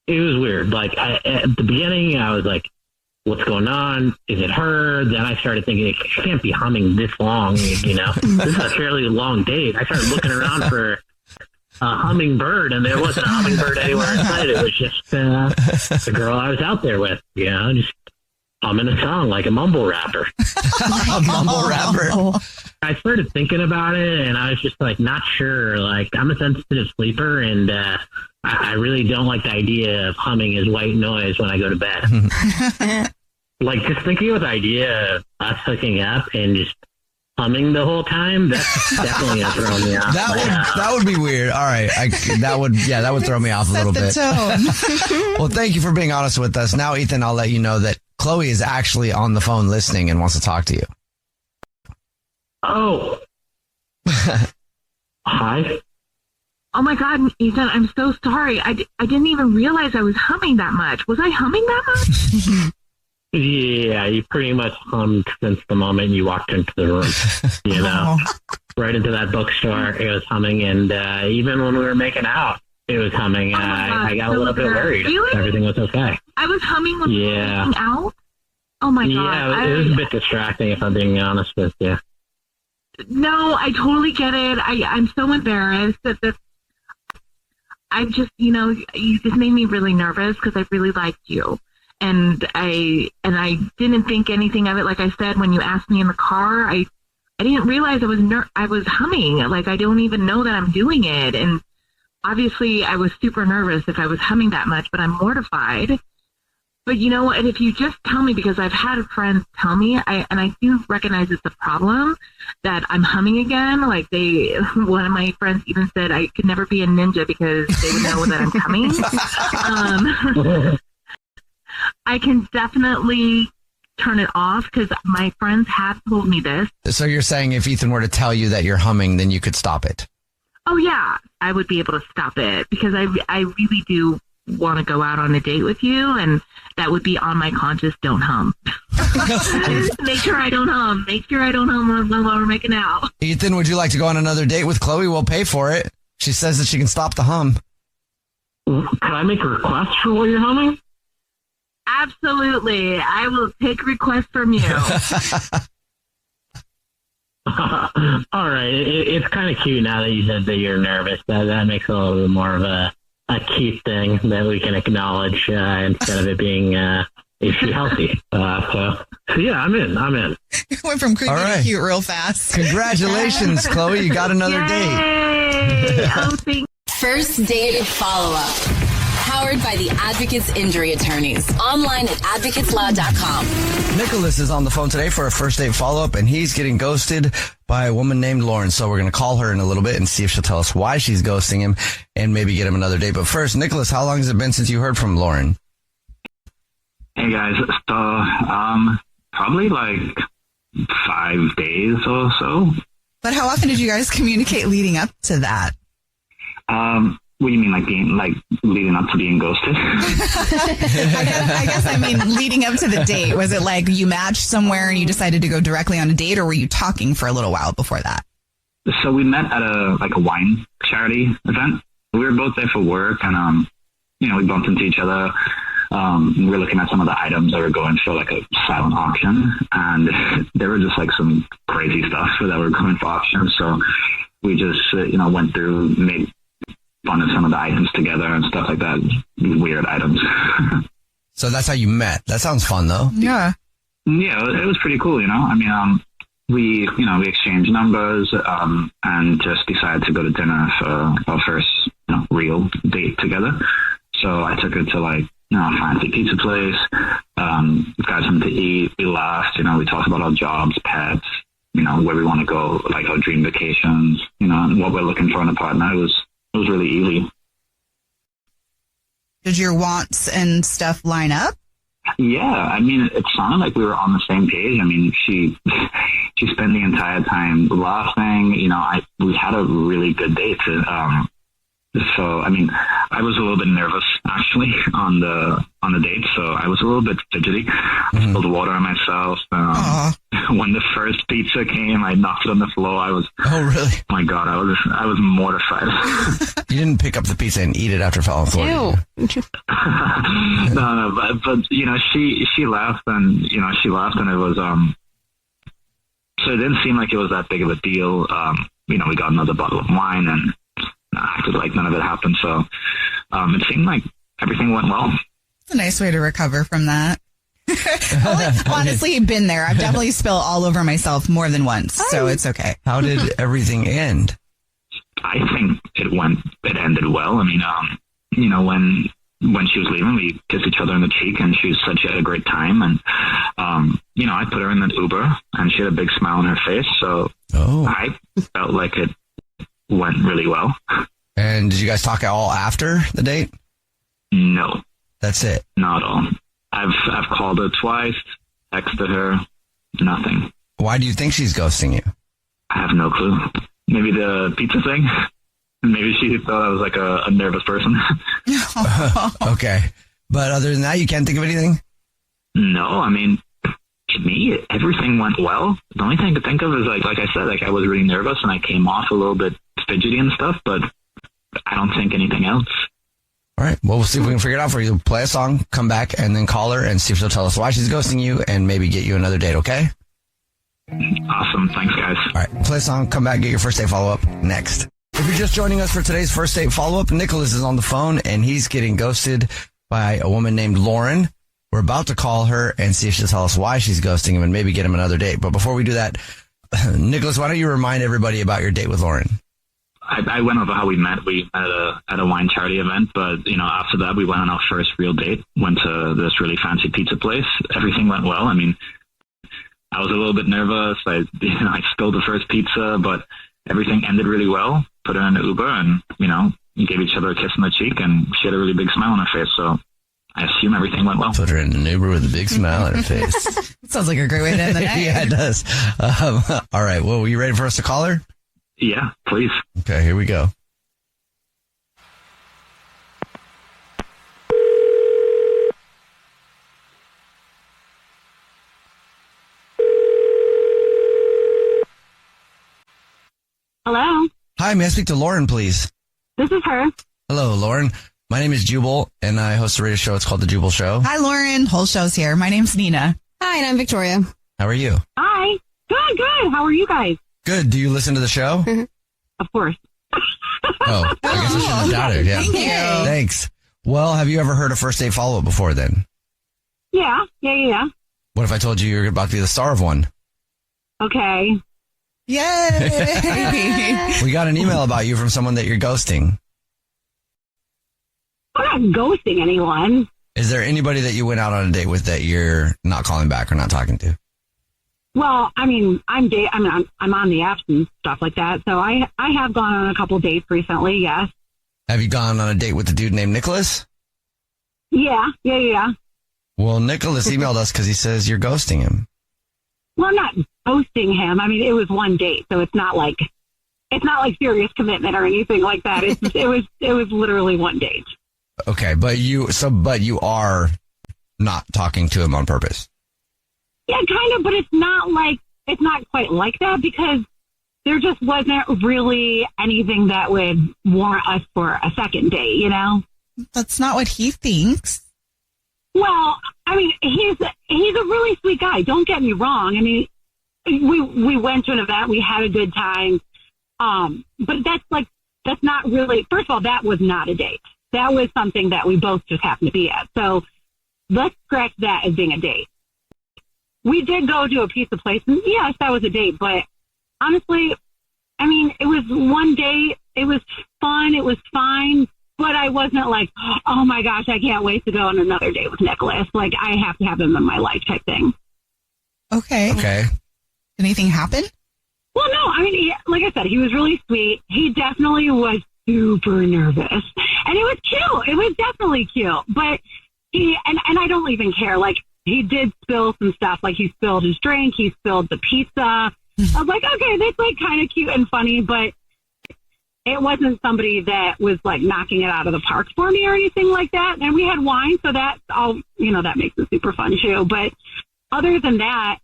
S13: It was weird. Like, at the beginning, I was like, what's going on? Is it her? Then I started thinking, she can't be humming this long, you know? This is a fairly long date. I started looking around for a hummingbird, and there wasn't a hummingbird anywhere inside. It was just the girl I was out there with, you know, just humming a song like a mumble rapper.
S1: A mumble rapper.
S13: I started thinking about it, and I was just, like, not sure. Like, I'm a sensitive sleeper, and I really don't like the idea of humming as white noise when I go to bed. like just thinking of the idea of us hooking up and just humming the whole time, that's definitely gonna throw me off.
S1: That would be weird. All right, that would throw me off a little bit. Well, thank you for being honest with us. Now, Ethan, I'll let you know that Chloe is actually on the phone listening and wants to talk to you.
S13: Oh, hi.
S12: Oh my God, Ethan, I'm so sorry. I didn't even realize I was humming that much. Was I humming that much?
S13: Yeah, you pretty much hummed since the moment you walked into the room. You know, right into that bookstore, it was humming, and even when we were making out, it was humming. I got a little bit worried.
S12: Really?
S13: Everything was okay.
S12: I was humming when we were making out? Oh my God.
S13: Yeah, it was a bit distracting, if I'm being honest with you.
S12: No, I totally get it. I'm so embarrassed that I just, you just made me really nervous because I really liked you. And I didn't think anything of it. Like I said, when you asked me in the car, I didn't realize I was humming. Like, I don't even know that I'm doing it. And obviously I was super nervous if I was humming that much, but I'm mortified. But you know what? And if you just tell me, because I've had friends tell me, I do recognize it's a problem that I'm humming again. Like one of my friends even said I could never be a ninja because they would know that I'm coming. I can definitely turn it off because my friends have told me this.
S1: So you're saying if Ethan were to tell you that you're humming, then you could stop it?
S12: Oh yeah, I would be able to stop it because I really do want to go out on a date with you, and that would be on my conscience. Don't hum. Make sure I don't hum. Make sure I don't hum while we're making out.
S1: Ethan, would you like to go on another date with Chloe? We'll pay for it. She says that she can stop the hum.
S13: Can I make a request for what you're humming?
S12: Absolutely. I will take requests from you.
S13: All right. It's kind of cute now that you said that you're nervous. That makes it a little bit more of a cute thing that we can acknowledge instead of it being is she healthy? So yeah, I'm in.
S10: It went from creepy to cute real fast.
S1: Congratulations, Chloe. You got another date.
S12: Oh, thank
S11: First date follow-up. Powered by the Advocates Injury Attorneys. Online at advocateslaw.com.
S1: Nicholas is on the phone today for a first date follow-up, and he's getting ghosted by a woman named Lauren. So we're going to call her in a little bit and see if she'll tell us why she's ghosting him and maybe get him another date. But first, Nicholas, how long has it been since you heard from Lauren?
S14: Hey, guys. So, probably like 5 days or so.
S10: But how often did you guys communicate leading up to that?
S14: What do you mean, leading up to being ghosted?
S10: I guess I mean leading up to the date. Was it like you matched somewhere and you decided to go directly on a date, or were you talking for a little while before that?
S14: So we met at a wine charity event. We were both there for work, and we bumped into each other. We were looking at some of the items that were going for like a silent auction, and there were just like some crazy stuff that were going for auction. So we just went through, made fun of some of the items together and stuff like that. Weird items.
S1: So that's how you met. That sounds fun, though.
S10: Yeah.
S14: Yeah, it was pretty cool, I mean, we exchanged numbers and just decided to go to dinner for our first real date together. So I took her to a fancy pizza place. Got something to eat. We laughed. We talked about our jobs, pets, where we want to go, like our dream vacations, and what we're looking for in a partner. It was really easy.
S10: Did your wants and stuff line up?
S14: Yeah, I mean, it sounded like we were on the same page. I mean, she spent the entire time laughing. We had a really good date. So, I mean, I was a little bit nervous actually on the date. So I was a little bit fidgety. I spilled water on myself. When the first pizza came, I knocked it on the floor.
S1: Oh, really?
S14: Oh my God, I was mortified.
S1: You didn't pick up the pizza and eat it after it fell on the floor.
S14: No, but she laughed and it was so it didn't seem like it was that big of a deal. We got another bottle of wine and acted like none of it happened. So it seemed like everything went well.
S10: It's a nice way to recover from that. I've honestly been there. I've definitely spilled all over myself more than once, so it's okay.
S1: How did everything end?
S14: I think it ended well. I mean, when when she was leaving, we kissed each other on the cheek, and she said she had a great time. And, I put her in an Uber, and she had a big smile on her face. So I felt like it went really well.
S1: And did you guys talk at all after the date?
S14: No.
S1: That's it?
S14: Not at all. I've called her twice, texted her, nothing.
S1: Why do you think she's ghosting you?
S14: I have no clue. Maybe the pizza thing. Maybe she thought I was like a nervous person.
S1: Okay. But other than that, you can't think of anything?
S14: No, I mean, to me, everything went well. The only thing I could think of is like I said, like I was really nervous and I came off a little bit fidgety and stuff, but I don't think anything else.
S1: All right. Well, we'll see if we can figure it out for you. Play a song, come back, and then call her and see if she'll tell us why she's ghosting you and maybe get you another date, okay?
S14: Awesome. Thanks, guys.
S1: All right. Play a song, come back, get your first date follow-up next. If you're just joining us for today's first date follow-up, Nicholas is on the phone, and he's getting ghosted by a woman named Lauren. We're about to call her and see if she'll tell us why she's ghosting him and maybe get him another date. But before we do that, Nicholas, why don't you remind everybody about your date with Lauren?
S14: I went over how we met. We met at a wine charity event, but after that we went on our first real date. Went to this really fancy pizza place. Everything went well. I mean, I was a little bit nervous. I spilled the first pizza, but everything ended really well. Put her in an Uber, and we gave each other a kiss on the cheek, and she had a really big smile on her face. So I assume everything went well.
S1: Put her in an Uber with a big smile on her face.
S10: Sounds like a great way to end the night.
S1: Yeah, it does. All right. Well, were you ready for us to call her?
S14: Yeah, please.
S1: Okay, here we go.
S5: Hello?
S1: Hi, may I speak to Lauren, please?
S5: This is her.
S1: Hello, Lauren. My name is Jubal, and I host a radio show. It's called The Jubal Show.
S10: Hi, Lauren. Whole show's here. My name's Nina.
S4: Hi, and I'm Victoria.
S1: How are you?
S5: Hi. Good. How are you guys?
S1: Good. Do you listen to the show?
S5: Of course.
S1: Oh, I guess I shouldn't have doubted. Yeah.
S10: Thank you.
S1: Thanks. Well, have you ever heard a first date follow-up before then?
S5: Yeah.
S1: What if I told you you're about to be the star of one?
S5: Okay.
S10: Yay!
S1: We got an email about you from someone that you're ghosting.
S5: I'm not ghosting anyone.
S1: Is there anybody that you went out on a date with that you're not calling back or not talking to?
S5: Well, I mean, I'm on the apps and stuff like that. So I have gone on a couple dates recently. Yes.
S1: Have you gone on a date with a dude named Nicholas?
S5: Yeah.
S1: Well, Nicholas emailed us because he says you're ghosting him.
S5: Well, I'm not ghosting him. I mean, it was one date, so it's not like serious commitment or anything like that. It was literally one date.
S1: Okay, but you are not talking to him on purpose.
S5: Yeah, kind of, but it's not quite like that because there just wasn't really anything that would warrant us for a second date,
S10: That's not what he thinks.
S5: Well, I mean, he's a really sweet guy. Don't get me wrong. I mean, we went to an event, we had a good time. But that's not really, first of all, that was not a date. That was something that we both just happened to be at. So let's scratch that as being a date. We did go to a pizza place, and yes, that was a date. But honestly, I mean, it was one date. It was fun. It was fine. But I wasn't like, oh my gosh, I can't wait to go on another date with Nicholas. Like, I have to have him in my life type thing.
S10: Okay. Anything happen?
S5: Well, no, I mean, like I said, he was really sweet. He definitely was super nervous. And it was cute. It was definitely cute. But and I don't even care. Like, he did spill some stuff. Like, he spilled his drink. He spilled the pizza. I was like, okay, that's like kind of cute and funny, but it wasn't somebody that was like knocking it out of the park for me or anything like that. And we had wine, so that's all, that makes it super fun too. But other than that,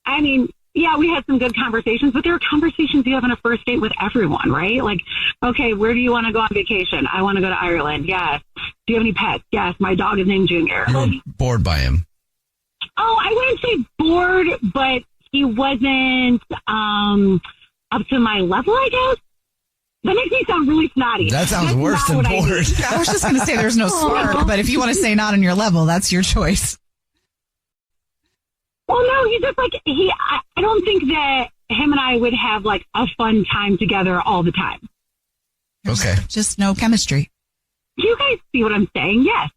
S5: I mean, yeah, we had some good conversations, but there are conversations you have on a first date with everyone, right? Like, okay, where do you want to go on vacation? I want to go to Ireland. Yes. Do you have any pets? Yes. My dog is named Junior.
S1: You were bored by him.
S5: Oh, I wouldn't say bored, but he wasn't up to my level, I guess. That makes me sound really snotty.
S1: That sounds worse than bored.
S10: I was just going to say there's no spark, but if you want to say not on your level, that's your choice.
S5: Well, no, he's just like, I don't think that him and I would have like a fun time together all the time.
S1: Okay.
S10: Just no chemistry.
S15: You guys see what I'm saying? Yes.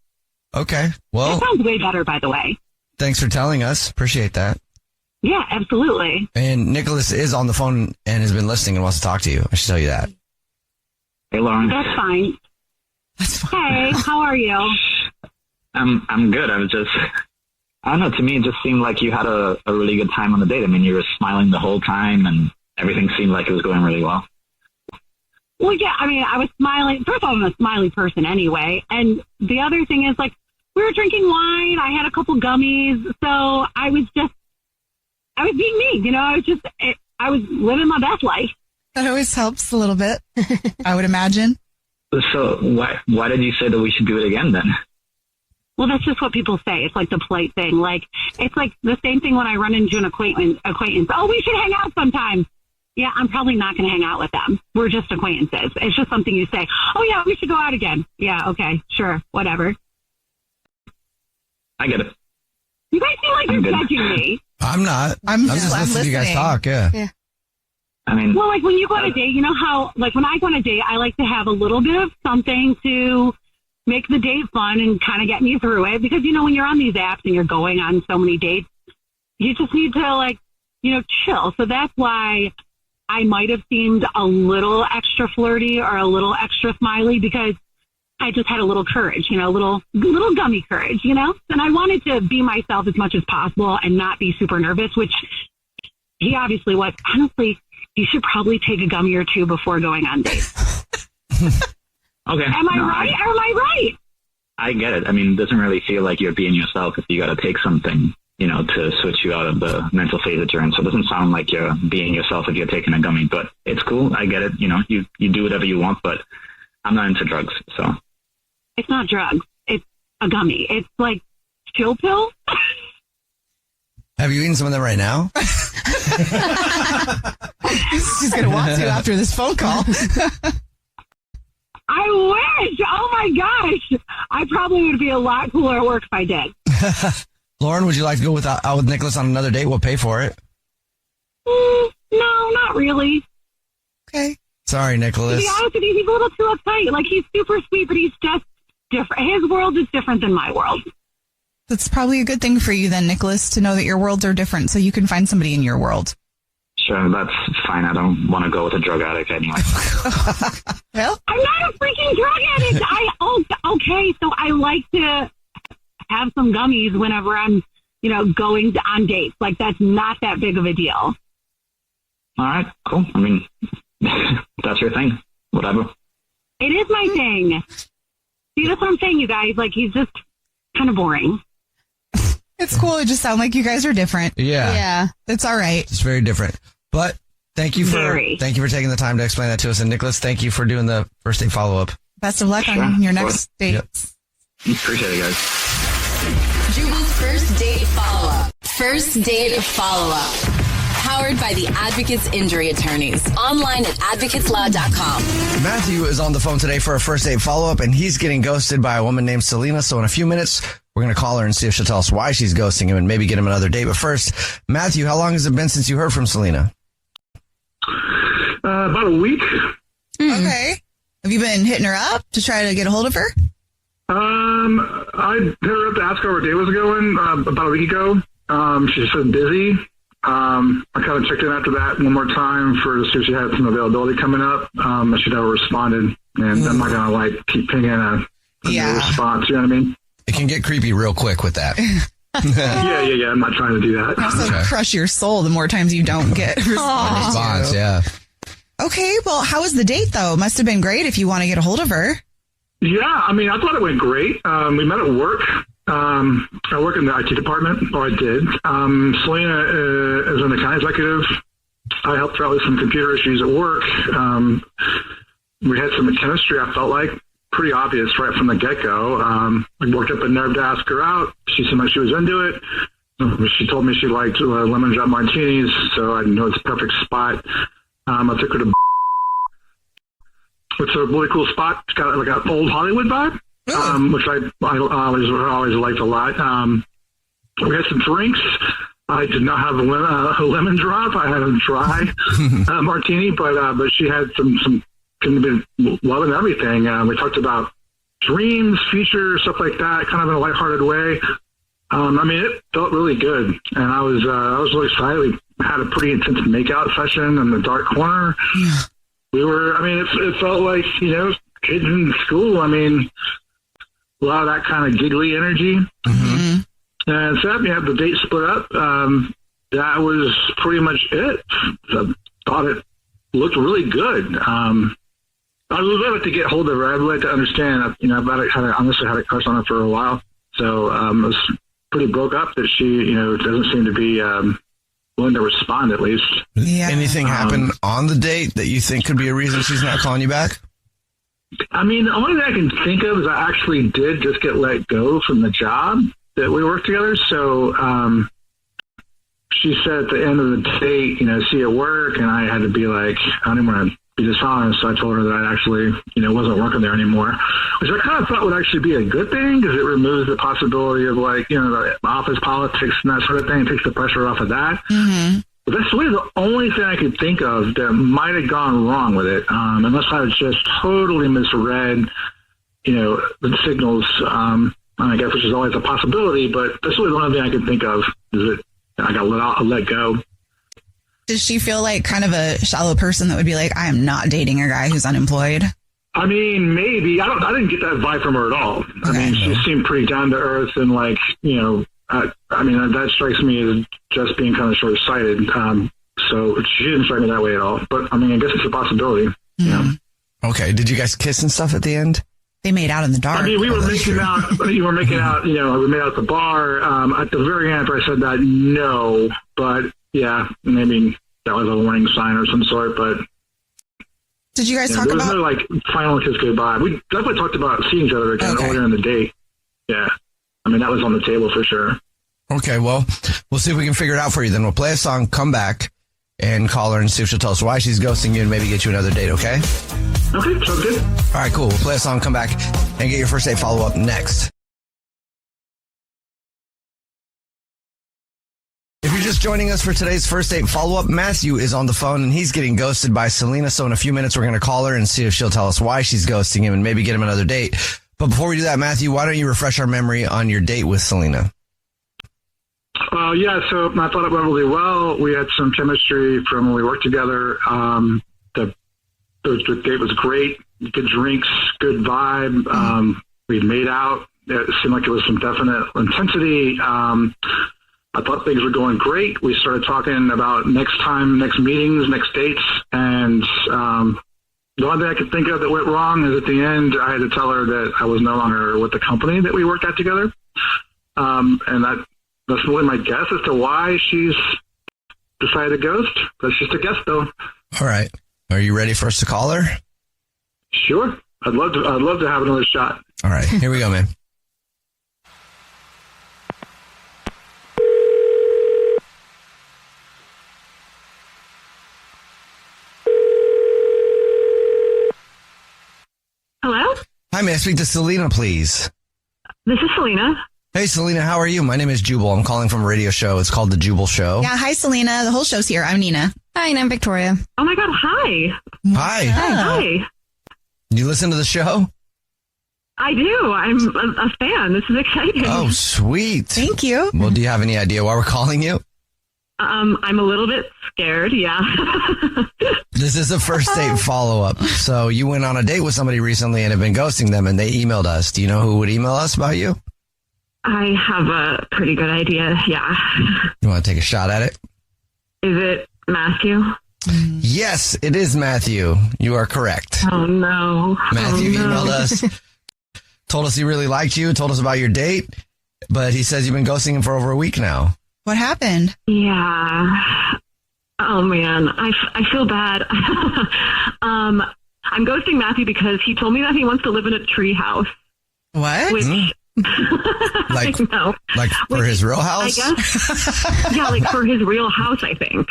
S1: Okay. Well,
S15: That sounds way better, by the way.
S1: thanks for telling us. Appreciate that.
S15: Yeah, absolutely.
S1: And Nicholas is on the phone and has been listening and wants to talk to you. I should tell you that.
S14: Hey, Lauren.
S15: That's fine. Hey, how are you?
S14: I'm good. I don't know. To me, it just seemed like you had a really good time on the date. I mean, you were smiling the whole time, and everything seemed like it was going really well.
S15: Well, yeah, I mean, I was smiling. First of all, I'm a smiley person anyway. And the other thing is, like, we were drinking wine. I had a couple gummies. So I was being me. You know, I was living my best life.
S10: That always helps a little bit, I would imagine.
S14: So why did you say that we should do it again then?
S15: Well, that's just what people say. It's like the polite thing. Like, it's like the same thing when I run into an acquaintance. Oh, we should hang out sometime. Yeah, I'm probably not going to hang out with them. We're just acquaintances. It's just something you say. Oh, yeah, we should go out again. Yeah, okay, sure, whatever.
S14: I get it.
S15: You guys feel like you're judging me.
S1: I'm not. I'm just listening to you guys talk. Yeah.
S14: I mean,
S15: well, like when you go on a date, you know how, like when I go on a date, I like to have a little bit of something to make the date fun and kind of get me through it. Because, you know, when you're on these apps and you're going on so many dates, you just need to, like, you know, chill. So that's why I might have seemed a little extra flirty or a little extra smiley, because I just had a little courage, you know, a little gummy courage, you know, and I wanted to be myself as much as possible and not be super nervous, which he obviously was. Honestly, you should probably take a gummy or two before going on dates.
S14: Okay.
S15: Am I right? Or am I right?
S14: I get it. I mean, it doesn't really feel like you're being yourself if you got to take something, you know, to switch you out of the mental phase that you're in. So it doesn't sound like you're being yourself if you're taking a gummy, but it's cool. I get it. You know, you do whatever you want, but I'm not into drugs, so.
S15: It's not drugs. It's a gummy. It's like chill pill.
S1: Have you eaten some of them right now?
S10: She's going to want to after this phone call.
S15: I wish. Oh my gosh. I probably would be a lot cooler at work if I did.
S1: Lauren, would you like to go out with Nicholas on another date? We'll pay for it.
S15: No, not really.
S10: Okay.
S1: Sorry, Nicholas.
S15: To be honest with you, he's a little too uptight. Like, he's super sweet, but he's just different. His world is different than my world.
S10: That's probably a good thing for you then, Nicholas, to know that your worlds are different so you can find somebody in your world.
S14: Sure, that's fine. I don't want to go with a drug addict anyway.
S10: Well,
S15: I'm not a freaking drug addict. Okay, so I like to have some gummies whenever I'm, you know, going on dates. Like, that's not that big of a deal.
S14: All right, cool. I mean, that's your thing. Whatever.
S15: It is my thing. See, that's what I'm saying, you guys. Like, he's just kind of boring.
S10: It's cool. It just sounds like you guys are different.
S1: Yeah.
S10: It's all right.
S1: It's very different. But thank you for taking the time to explain that to us. And Nicholas, thank you for doing the first date follow-up.
S10: Best of luck on your next date.
S1: Yep.
S14: Appreciate it, guys.
S11: Jubal's first date follow-up. First date follow-up. Powered by the Advocates Injury Attorneys. Online at advocateslaw.com.
S1: Matthew is on the phone today for a first date follow-up, and he's getting ghosted by a woman named Selena. So in a few minutes, we're going to call her and see if she'll tell us why she's ghosting him and maybe get him another date. But first, Matthew, how long has it been since you heard from Selena?
S6: About a week.
S10: Okay. Have you been hitting her up to try to get a hold of her?
S6: I hit her up to ask how her day was going about a week ago. She's been busy. I kind of checked in after that one more time to see if she had some availability coming up. And she never responded. And I'm not going to keep pinging a new response. You know what I mean?
S1: It can get creepy real quick with that.
S6: Yeah. I'm not trying to do that.
S10: Also crush your soul the more times you don't get response.
S1: Yeah.
S10: Okay, well, how was the date, though? Must have been great if you want to get a hold of her.
S6: Yeah, I mean, I thought it went great. We met at work. I work in the IT department, or I did. Selena is an account executive. I helped her out with some computer issues at work. We had some chemistry, I felt like, pretty obvious right from the get-go. I worked up a nerve to ask her out. She seemed like she was into it. She told me she liked lemon drop martinis, so I know it's a perfect spot. I took her to it's a really cool spot. It's got like an old Hollywood vibe, which I always liked a lot. We had some drinks. I did not have a lemon drop. I had a dry martini, but she had some love and everything. We talked about
S16: dreams, future, stuff like that, kind of in a lighthearted way. I mean, it felt really good, and I was really excited. We had a pretty intense makeout session in the dark corner.
S3: Yeah.
S16: We were, I mean, it felt like, you know, kids in school. I mean, a lot of that kind of giggly energy.
S3: Mm-hmm.
S16: And so, yeah, the date split up. That was pretty much it. I thought it looked really good. I would like to get hold of her. I'd like to understand. You know, honestly had a crush on her for a while. So I was pretty broke up that she, you know, doesn't seem to be willing to respond, at least.
S10: Yeah.
S1: Anything happen on the date that you think could be a reason she's not calling you back?
S16: I mean, the only thing I can think of is I actually did just get let go from the job that we worked together. So she said at the end of the date, you know, see you at work, and I had to be like, I didn't want to be dishonest, so I told her that I actually, you know, wasn't working there anymore, which I kind of thought would actually be a good thing because it removes the possibility of, like, you know, the office politics and that sort of thing. It takes the pressure off of that.
S3: Mm-hmm.
S16: But that's really the only thing I could think of that might have gone wrong with it, unless I was just totally misread, you know, the signals, I guess, which is always a possibility, but that's really the only thing I could think of is that I got let go.
S10: Does she feel like kind of a shallow person that would be like, I am not dating a guy who's unemployed?
S16: I mean, maybe. I didn't get that vibe from her at all.
S10: Okay.
S16: I mean, she seemed pretty down to earth and, like, you know, I mean, that strikes me as just being kind of short-sighted. So she didn't strike me that way at all. But, I mean, I guess it's a possibility.
S10: Mm.
S16: Yeah.
S1: Okay. Did you guys kiss and stuff at the end?
S10: They made out in the dark.
S16: I mean, we were making out. You were making out. You know, we made out at the bar. At the very end, after I said that, no. But yeah, maybe that was a warning sign or some sort. But
S10: did you guys talk
S16: there was
S10: about
S16: no, like, final kiss goodbye? We definitely talked about seeing each other again earlier in the day. Yeah, I mean, that was on the table for sure.
S1: Okay, well, we'll see if we can figure it out for you. Then we'll play a song, come back, and call her and see if she'll tell us why she's ghosting you and maybe get you another date. Okay.
S16: Okay, sounds good.
S1: All right, cool. We'll play a song, come back, and get your first date follow-up next. If you're just joining us for today's first date follow-up, Matthew is on the phone, and he's getting ghosted by Selena. So in a few minutes, we're going to call her and see if she'll tell us why she's ghosting him and maybe get him another date. But before we do that, Matthew, why don't you refresh our memory on your date with Selena?
S16: Yeah, so I thought it went really well. We had some chemistry from when we worked together. The date was great. Good drinks, good vibe. We made out. It seemed like it was some definite intensity. I thought things were going great. We started talking about next meetings, next dates. And the only thing I could think of that went wrong is at the end, I had to tell her that I was no longer with the company that we worked at together. And that's really my guess as to why she's decided to ghost. That's just a guess, though.
S1: All right. Are you ready for us to call her?
S16: Sure. I'd love to have another shot.
S1: All right. Here we go, man.
S5: Hello?
S1: Hi, may I speak to Selena, please?
S5: This is Selena.
S1: Hey, Selena, how are you? My name is Jubal. I'm calling from a radio show. It's called The Jubal Show.
S10: Yeah, hi, Selena. The whole show's here. I'm Nina.
S4: Hi, and I'm Victoria.
S5: Oh, my God. Hi.
S1: Hi.
S5: Hi.
S1: You listen to the show?
S5: I do. I'm a fan. This is exciting.
S1: Oh, sweet.
S10: Thank you.
S1: Well, do you have any idea why we're calling you?
S5: I'm a little bit scared, yeah.
S1: This is a first date follow-up. So you went on a date with somebody recently and have been ghosting them, and they emailed us. Do you know who would email us about you?
S5: I have a pretty good idea, yeah.
S1: You want to take a shot at it?
S5: Is it Matthew?
S1: Yes, it is Matthew. You are correct.
S5: Oh, no.
S1: Matthew emailed us, told us he really liked you, told us about your date, but he says you've been ghosting him for over a week now.
S10: What happened?
S5: Yeah. Oh, man. I feel bad. I'm ghosting Matthew because he told me that he wants to live in a tree house.
S10: What?
S5: Which...
S1: Like,
S5: I know.
S1: Like for his real house?
S5: I guess. Yeah, like for his real house, I think.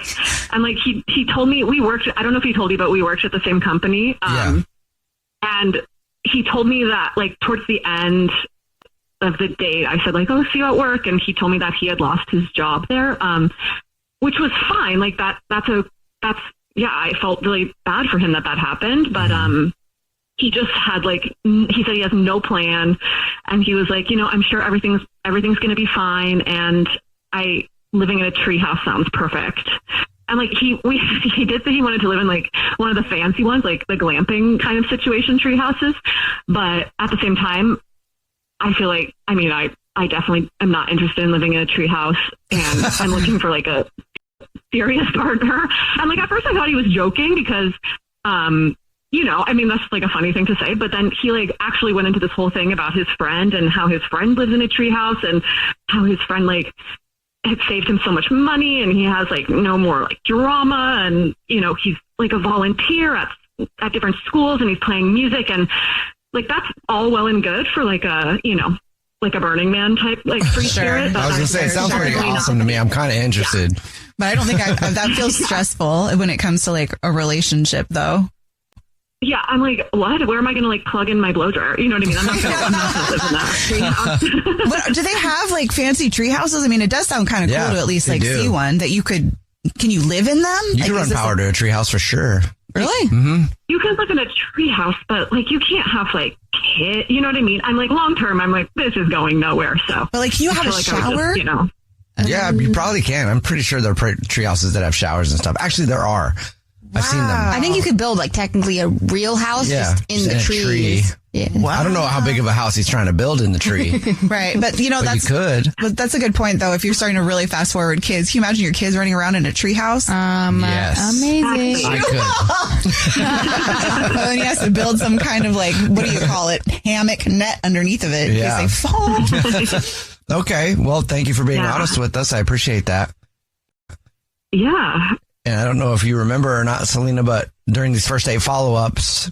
S5: And like he told me I don't know if he told you, but we worked at the same company. And he told me that like towards the end of the date, I said like, oh, see you at work. And he told me that he had lost his job there, which was fine. Like I felt really bad for him that happened. But he just had like, he said he has no plan. And he was like, you know, I'm sure everything's going to be fine. And living in a treehouse sounds perfect. And like he did say he wanted to live in like one of the fancy ones, like the glamping kind of situation tree houses. But at the same time, I feel like, I mean, I definitely am not interested in living in a tree house, and I'm looking for like a serious partner. And like at first I thought he was joking because, you know, I mean, that's like a funny thing to say, but then he like actually went into this whole thing about his friend and how his friend lives in a tree house and how his friend like had saved him so much money and he has like no more like drama, and you know, he's like a volunteer at different schools and he's playing music, and like that's all well and good for like a, you know, like a Burning Man type like free spirit.
S1: I was gonna say it sounds pretty awesome to me. I'm kind of interested.
S10: But I don't think that feels stressful when it comes to like a relationship though.
S5: Yeah, I'm like, what? Where am I going to like plug in my blow dryer? You know what I mean? I'm not going to live in that treehouse.
S10: But do they have like fancy tree houses? I mean, it does sound kind of cool to at least like see one that you could. Can you live in them?
S1: You can run power to a tree house for sure.
S10: Really?
S1: Mm-hmm.
S5: You can live in a tree house, but like you can't have like kids. You know what I mean? I'm like long term. I'm like, this is going nowhere. So,
S10: but like, can you have a shower?
S5: You know?
S1: Yeah, you probably can. I'm pretty sure there are tree houses that have showers and stuff. Actually, there are. I've seen them.
S4: I think you could build like technically a real house just in the trees.
S1: Yeah. Wow. I don't know how big of a house he's trying to build in the tree.
S10: Right. But you know,
S1: you could.
S10: But that's a good point though. If you're starting to really fast forward kids, can you imagine your kids running around in a tree house?
S1: Yes.
S4: Amazing.
S1: I
S10: could. Then he has to build some kind of like, what do you call it? Hammock net underneath of it.
S1: Yeah.
S10: In case they fall.
S1: Okay. Well, thank you for being honest with us. I appreciate that.
S5: Yeah.
S1: And I don't know if you remember or not, Selena, but during these first 8 follow-ups,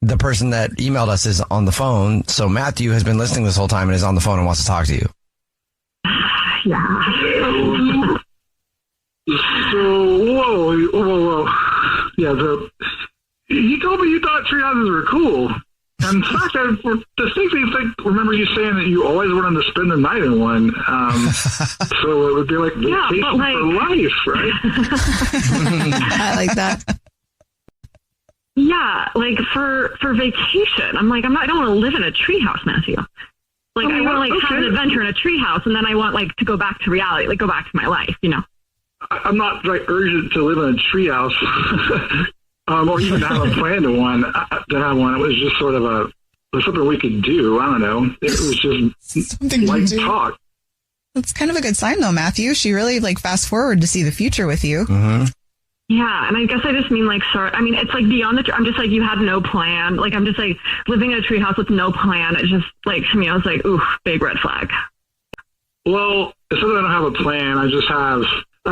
S1: the person that emailed us is on the phone. So Matthew has been listening this whole time and is on the phone and wants to talk to you.
S5: Yeah.
S16: So, whoa. Yeah, you told me you thought tree houses were cool. And in fact, I distinctly remember you saying that you always wanted to spend the night in one. So it would be like vacation for life, right?
S10: I like that.
S5: Yeah, like for vacation. I'm like, I don't want to live in a treehouse, Matthew. Like I want to like have an adventure in a treehouse, and then I want like to go back to reality, like go back to my life, you know.
S16: I'm not like urgent to live in a treehouse. Or even have a plan to have one. It was just sort of something we could do. I don't know. It was just
S10: something
S16: like talk.
S10: That's kind of a good sign though, Matthew. She really like fast forward to see the future with you.
S1: Mm-hmm.
S5: Yeah, and I guess I just mean like, sorry. I mean, it's like beyond I'm just like, you had no plan. Like, I'm just like living in a treehouse with no plan. It's just like, to me, I was like, ooh, big red flag.
S16: Well, it's not that I don't have a plan. I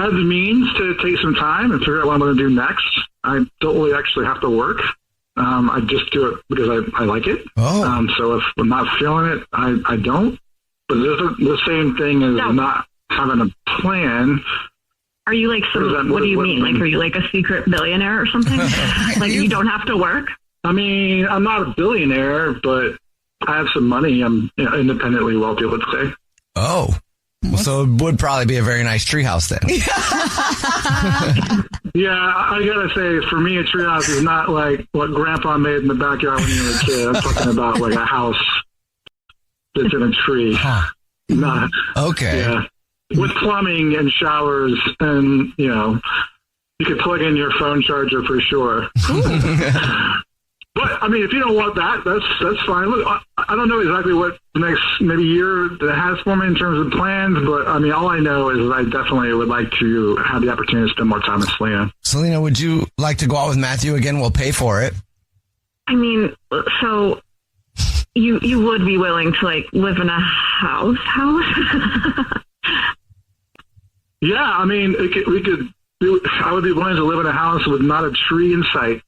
S16: have the means to take some time and figure out what I'm going to do next. I don't really actually have to work. I just do it because I like it.
S1: Oh.
S16: So if I'm not feeling it, I don't. But it isn't the same thing as not having a plan.
S5: Are you like what do you mean? Like, are you like a secret billionaire or something? Like you don't have to work?
S16: I mean, I'm not a billionaire, but I have some money. I'm independently wealthy, let's say.
S1: Oh. So it would probably be a very nice treehouse then.
S16: Yeah, I gotta say, for me, a treehouse is not like what Grandpa made in the backyard when you were a kid. I'm talking about like a house that's in a tree. Not
S1: okay.
S16: Yeah, with plumbing and showers, and you could plug in your phone charger for sure. But I mean, if you don't want that, that's fine. Look, I don't know exactly what the next maybe year that has for me in terms of plans, but I mean, all I know is I definitely would like to have the opportunity to spend more time with Selena.
S1: Selena, would you like to go out with Matthew again? We'll pay for it.
S5: I mean, so you would be willing to like live in a house?
S16: Yeah, I mean, we could. I would be willing to live in a house with not a tree in sight.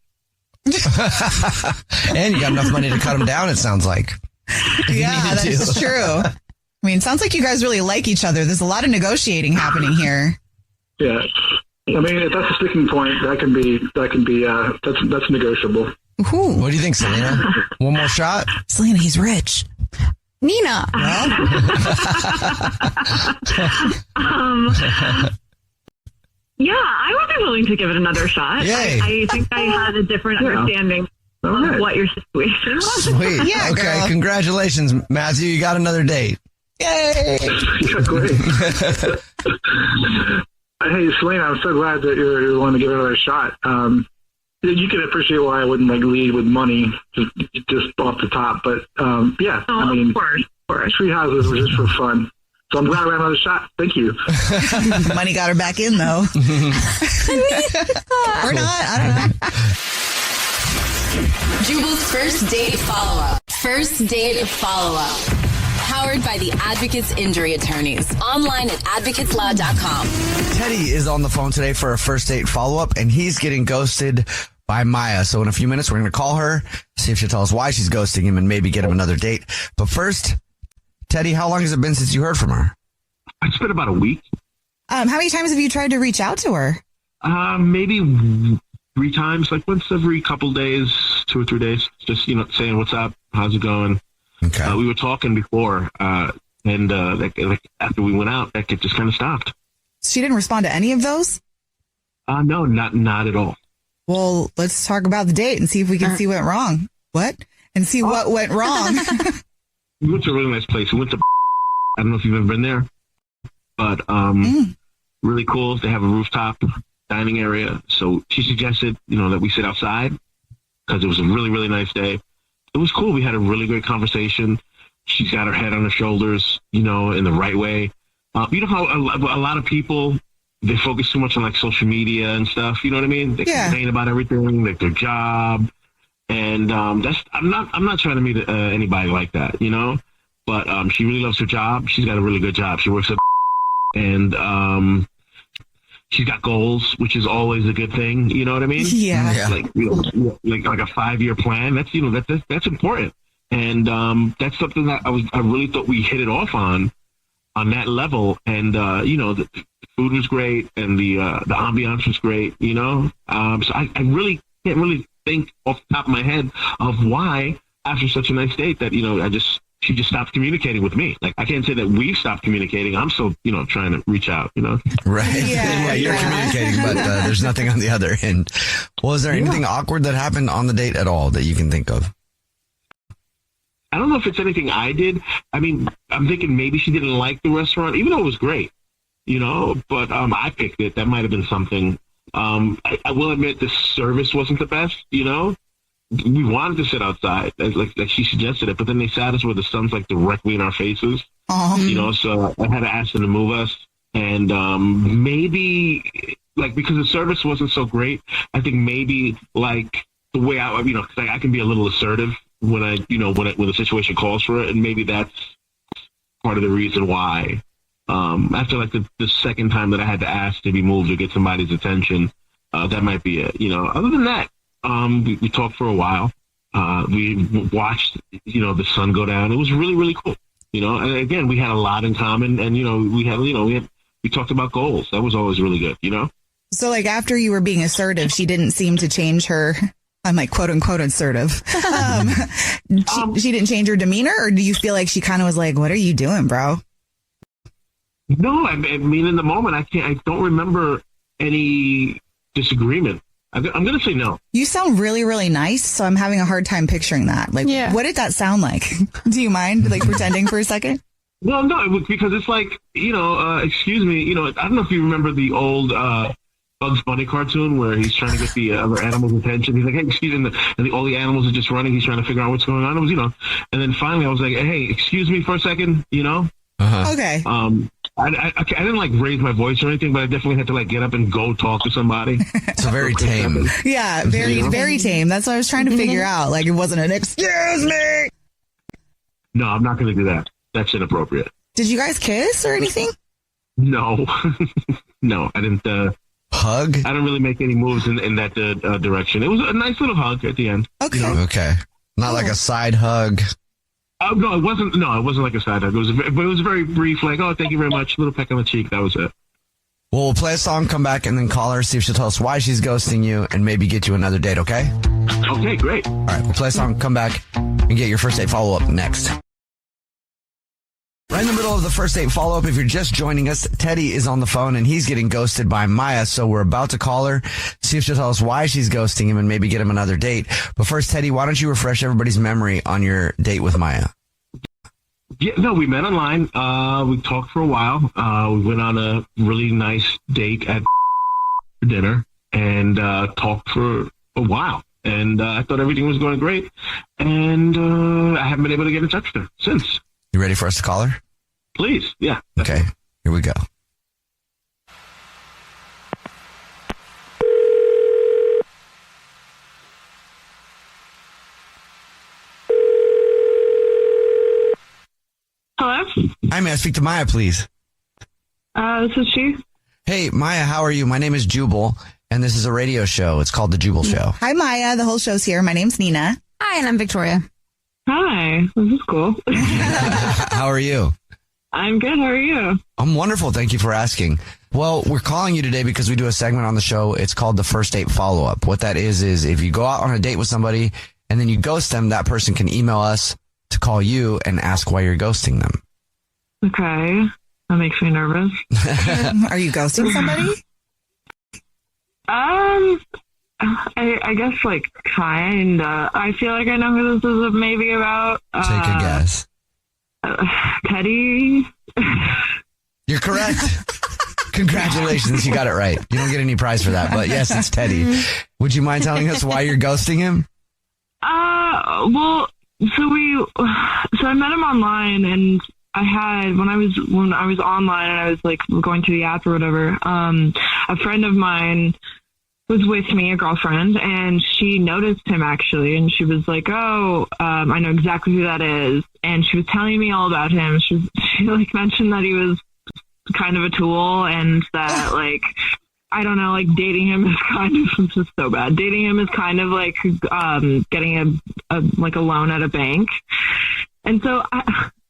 S1: And you got enough money to cut them down, it sounds like.
S10: Yeah, that's true. I mean, it sounds like you guys really like each other. There's a lot of negotiating happening here.
S16: Yeah. I mean, if that's a sticking point, that's negotiable.
S10: Ooh.
S1: What do you think, Selena? One more shot?
S10: Selena, he's rich.
S4: Nina.
S5: Yeah, I would be willing to give it another shot.
S1: Yay.
S5: I think I had a different understanding
S2: right.
S5: what your situation was.
S1: Sweet.
S10: Yeah,
S1: okay,
S10: girl.
S1: Congratulations, Matthew. You got another date.
S10: Yay!
S16: Yeah, great. Hey, Selena, I'm so glad that you're willing to give it another shot. You can appreciate why I wouldn't lead with money just off the top, but yeah,
S5: of course.
S16: Tree houses were just for fun. So I'm glad we had another shot. Thank you.
S10: Money got her back in, though. Or not. I don't know.
S11: Jubal's first date follow-up. First date follow-up. Powered by the Advocates Injury Attorneys. Online at advocateslaw.com.
S1: Teddy is on the phone today for a first date follow-up, and he's getting ghosted by Maya. So in a few minutes, we're going to call her, see if she'll tell us why she's ghosting him, and maybe get him another date. But first, Teddy, how long has it been since you heard from her?
S7: It's been about a week.
S10: How many times have you tried to reach out to her?
S7: Maybe 3 times, like once every couple days, 2 or 3 days. Just, saying, what's up? How's it going?
S1: Okay.
S7: We were talking before, and after we went out, that just kind of stopped.
S10: She didn't respond to any of those?
S7: No, not at all.
S10: Well, let's talk about the date and see if we can see what went wrong. What? And see what went wrong.
S7: We went to a really nice place. We went to, I don't know if you've ever been there, but really cool. They have a rooftop dining area. So she suggested, that we sit outside because it was a really, really nice day. It was cool. We had a really great conversation. She's got her head on her shoulders, in the right way. You know how a lot of people, they focus too much on like social media and stuff. You know what I mean? They complain about everything, like their job. And I'm not trying to meet anybody like that, but she really loves her job. She's got a really good job. She works at and she's got goals, which is always a good thing. You know what I mean?
S10: Yeah.
S7: Like like a 5-year plan. That's that's important. And that's something that I really thought we hit it off on that level. And the food was great and the ambiance was great. So I really can't really think off the top of my head of why after such a nice date that she just stopped communicating with me. Like I can't say that we've stopped communicating. I'm still trying to reach out.
S1: Right. Yeah, you're communicating, but there's nothing on the other end. Well, is there anything awkward that happened on the date at all that you can think of?
S7: I don't know if it's anything I did. I mean, I'm thinking maybe she didn't like the restaurant, even though it was great, but I picked it. That might have been something. I will admit the service wasn't the best, We wanted to sit outside, like she suggested it, but then they sat us where the sun's like directly in our faces, so I had to ask them to move us. And maybe, like, because the service wasn't so great, I think maybe, like, the way I can be a little assertive when when the situation calls for it, and maybe that's part of the reason why. After like the second time that I had to ask to be moved or get somebody's attention, that might be it. Other than that, we talked for a while. We watched, the sun go down. It was really, really cool. And again, we had a lot in common, and we talked about goals. That was always really good.
S10: So like after you were being assertive, she didn't seem to change her. I'm like quote unquote assertive. She didn't change her demeanor, or do you feel like she kind of was like, "What are you doing, bro?"
S7: No, I mean, in the moment, I don't remember any disagreement. I'm going to say no.
S10: You sound really, really nice, so I'm having a hard time picturing that. Like, what did that sound like? Do you mind, like, pretending for a second?
S7: Well, no, because it's like, excuse me, I don't know if you remember the old Bugs Bunny cartoon where he's trying to get the other animals' attention. He's like, hey, excuse me, and all the animals are just running. He's trying to figure out what's going on. It was, and then finally I was like, hey, excuse me for a second,
S10: Okay.
S7: I didn't like raise my voice or anything, but I definitely had to like get up and go talk to somebody.
S1: It's very tame.
S10: Yeah, very, very tame. That's what I was trying to figure out. Like it wasn't an excuse me.
S7: No, I'm not going to do that. That's inappropriate.
S10: Did you guys kiss or anything?
S7: No, no, I didn't.
S1: Hug?
S7: I didn't really make any moves in that direction. It was a nice little hug at the end.
S10: Okay.
S1: Okay. Not like a side hug.
S7: Oh, no, it wasn't. No, it wasn't like a side hug. It was very brief. Like, oh, thank you very much. A little peck on the cheek. That was it.
S1: Well, we'll play a song, come back, and then call her, see if she'll tell us why she's ghosting you, and maybe get you another date, okay?
S7: Okay, great.
S1: All right, we'll play a song, come back, and get your first date follow-up next. Right in the middle of the first date follow-up, if you're just joining us, Teddy is on the phone and he's getting ghosted by Maya. So we're about to call her, see if she'll tell us why she's ghosting him and maybe get him another date. But first, Teddy, why don't you refresh everybody's memory on your date with Maya?
S17: Yeah, no, we met online. We talked for a while. We went on a really nice date at dinner and talked for a while. And I thought everything was going great. And I haven't been able to get in touch with her since.
S1: You ready for us to call her?
S17: Please, yeah.
S1: Okay, here we go.
S5: Hello?
S1: Hi, may I speak to Maya, please?
S5: This is she.
S1: Hey, Maya, how are you? My name is Jubal, and this is a radio show. It's called The Jubal Show.
S10: Hi, Maya. The whole show's here. My name's Nina.
S4: Hi, and I'm Victoria.
S5: Hi, this is cool.
S1: How are you?
S5: I'm good. How are you?
S1: I'm wonderful. Thank you for asking. Well, we're calling you today because we do a segment on the show. It's called the first date follow-up. What that is if you go out on a date with somebody and then you ghost them, that person can email us to call you and ask why you're ghosting them.
S5: Okay. That makes me nervous.
S10: Are you ghosting somebody?
S5: I guess like kinda. I feel like I know who this is maybe about.
S1: Take a guess.
S5: Teddy.
S1: You're correct. Congratulations, you got it right. You don't get any prize for that, but yes, it's Teddy. Would you mind telling us why you're ghosting him?
S5: Well, so I met him online, and I had when I was online and I was like going through the app or whatever. A friend of mine was with me, a girlfriend, and she noticed him actually, and she was like, "Oh, I know exactly who that is." And she was telling me all about him. She like mentioned that he was kind of a tool, and that like I don't know, like dating him is kind of it's just so bad. Dating him is kind of like getting a loan at a bank, and so.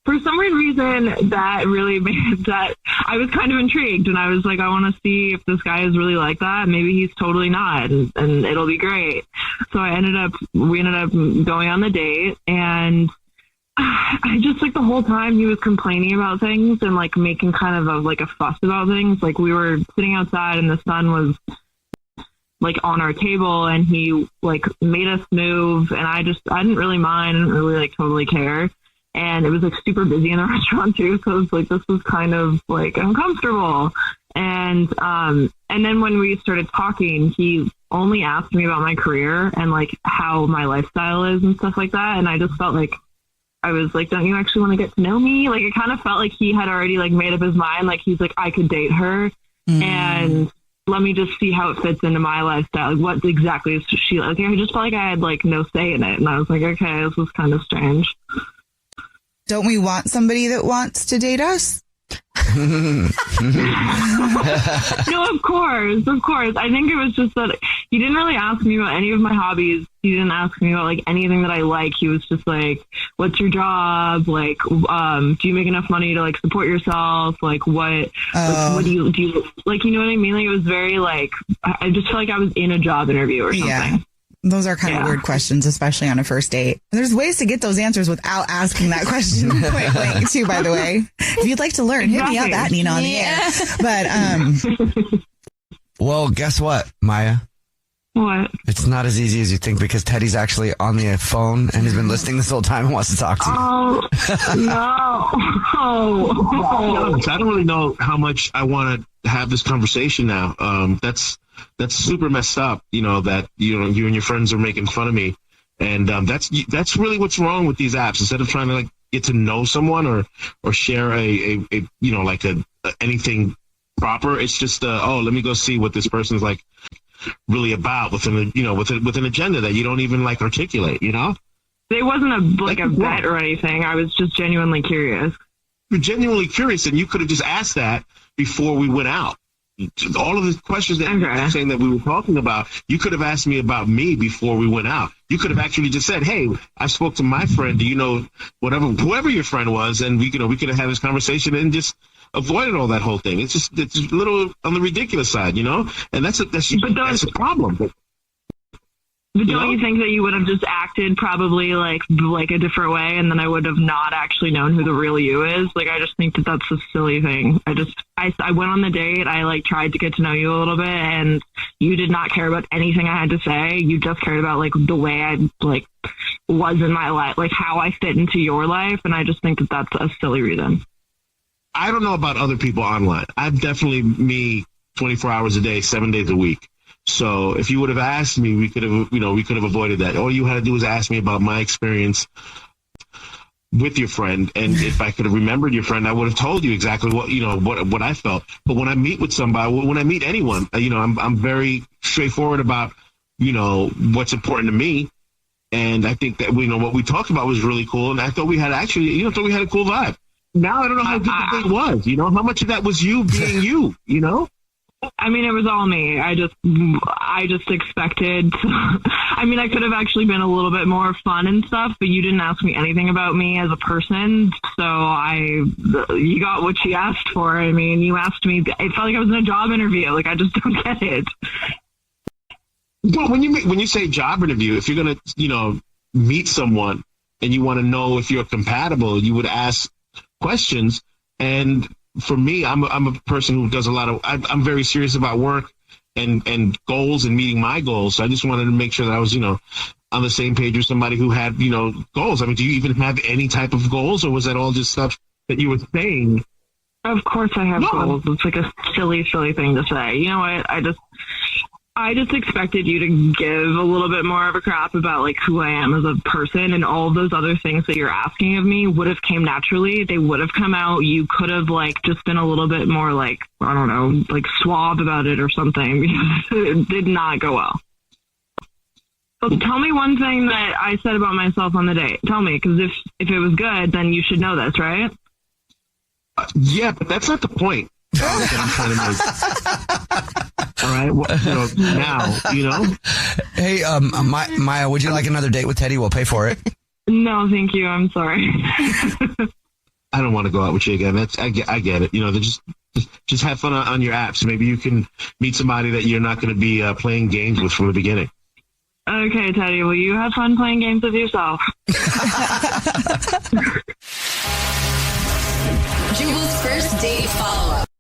S5: For some weird reason, that really made that I was kind of intrigued, and I was like, I want to see if this guy is really like that. Maybe he's totally not, and it'll be great. So we ended up going on the date, and I just like the whole time he was complaining about things and like making kind of a fuss about things. Like we were sitting outside, and the sun was like on our table, and he like made us move, and I didn't really mind, I didn't really like totally care. And it was like super busy in the restaurant too. So it was like, this was kind of like uncomfortable. And then when we started talking, he only asked me about my career and like how my lifestyle is and stuff like that. And I just felt like, I was like, don't you actually want to get to know me? Like, it kind of felt like he had already like made up his mind. Like he's like, I could date her and let me just see how it fits into my lifestyle. Like, what exactly is she like? I just felt like I had like no say in it. And I was like, okay, this was kind of strange.
S10: Don't we want somebody that wants to date us?
S5: No, of course. I think it was just that he didn't really ask me about any of my hobbies. He didn't ask me about like anything that I like. He was just like, what's your job? Like, do you make enough money to like support yourself? Like what do you like, you know what I mean? Like it was very like, I just felt like I was in a job interview or something. Yeah.
S10: Those are kind of weird questions, especially on a first date. There's ways to get those answers without asking that question point blank, too, by the way. If you'd like to learn, hit me up at Nina on the air. But,
S1: well, guess what, Maya?
S5: What?
S1: It's not as easy as you think because Teddy's actually on the phone and has been listening this whole time and wants to talk to you.
S5: Oh, no.
S17: I don't really know how much I want to have this conversation now. That's super messed up, that, you and your friends are making fun of me. And that's really what's wrong with these apps. Instead of trying to like get to know someone or share anything proper, it's just, let me go see what this person's like really about with an agenda that you don't even like articulate, It
S5: wasn't a bet or anything. I was just genuinely curious.
S17: You're genuinely curious, and you could have just asked that before we went out. All of the questions that you were saying that we were talking about, you could have asked me about me before we went out. You could have actually just said, "Hey, I spoke to my friend. Do you know whoever your friend was?" And we could have had this conversation and just avoided all that whole thing. It's a little on the ridiculous side, And that's a problem.
S18: But don't you think that you would have just acted probably like a different way, and then I would have not actually known who the real you is? Like, I just think that that's a silly thing. I went on the date. I like tried to get to know you a little bit, and you did not care about anything I had to say. You just cared about like the way I like was in my life, like how I fit into your life. And I just think that that's a silly reason.
S17: I don't know about other people online. I'm definitely me 24 hours a day, 7 days a week. So if you would have asked me, we could have avoided that. All you had to do was ask me about my experience with your friend. And if I could have remembered your friend, I would have told you exactly what I felt. But when I meet with somebody, when I meet anyone, I'm very straightforward about, what's important to me. And I think that, what we talked about was really cool. And I thought we had a cool vibe. Now I don't know how good the date was. How much of that was you being you,
S18: I mean, it was all me. I just expected. I could have actually been a little bit more fun and stuff, but you didn't ask me anything about me as a person. So you got what you asked for. I mean, you asked me. It felt like I was in a job interview. Like, I just don't get it.
S17: Well, when you say job interview, if you're gonna, meet someone and you want to know if you're compatible, you would ask questions. And for me, I'm a person who does a lot of. I'm very serious about work and goals and meeting my goals. So I just wanted to make sure that I was, on the same page with somebody who had, goals. I mean, do you even have any type of goals, or was that all just stuff that you were saying?
S18: Of course, I have goals. It's like a silly thing to say. You know what? I just expected you to give a little bit more of a crap about like who I am as a person, and all of those other things that you're asking of me would have came naturally. They would have come out. You could have like just been a little bit more like, I don't know, like suave about it or something, because it did not go well. So tell me one thing that I said about myself on the date. Tell me, because if it was good, then you should know this, right?
S17: Yeah, but that's not the point. That I'm trying to make. All right. Well, now,
S1: Hey, Maya, would you like another date with Teddy? We'll pay for it.
S18: No, thank you. I'm sorry.
S17: I don't want to go out with you again. I get it. Just have fun on your apps. Maybe you can meet somebody that you're not going to be playing games with from the beginning.
S18: Okay, Teddy. Well, you have fun playing games with yourself.
S11: Jubal's first date follow-up.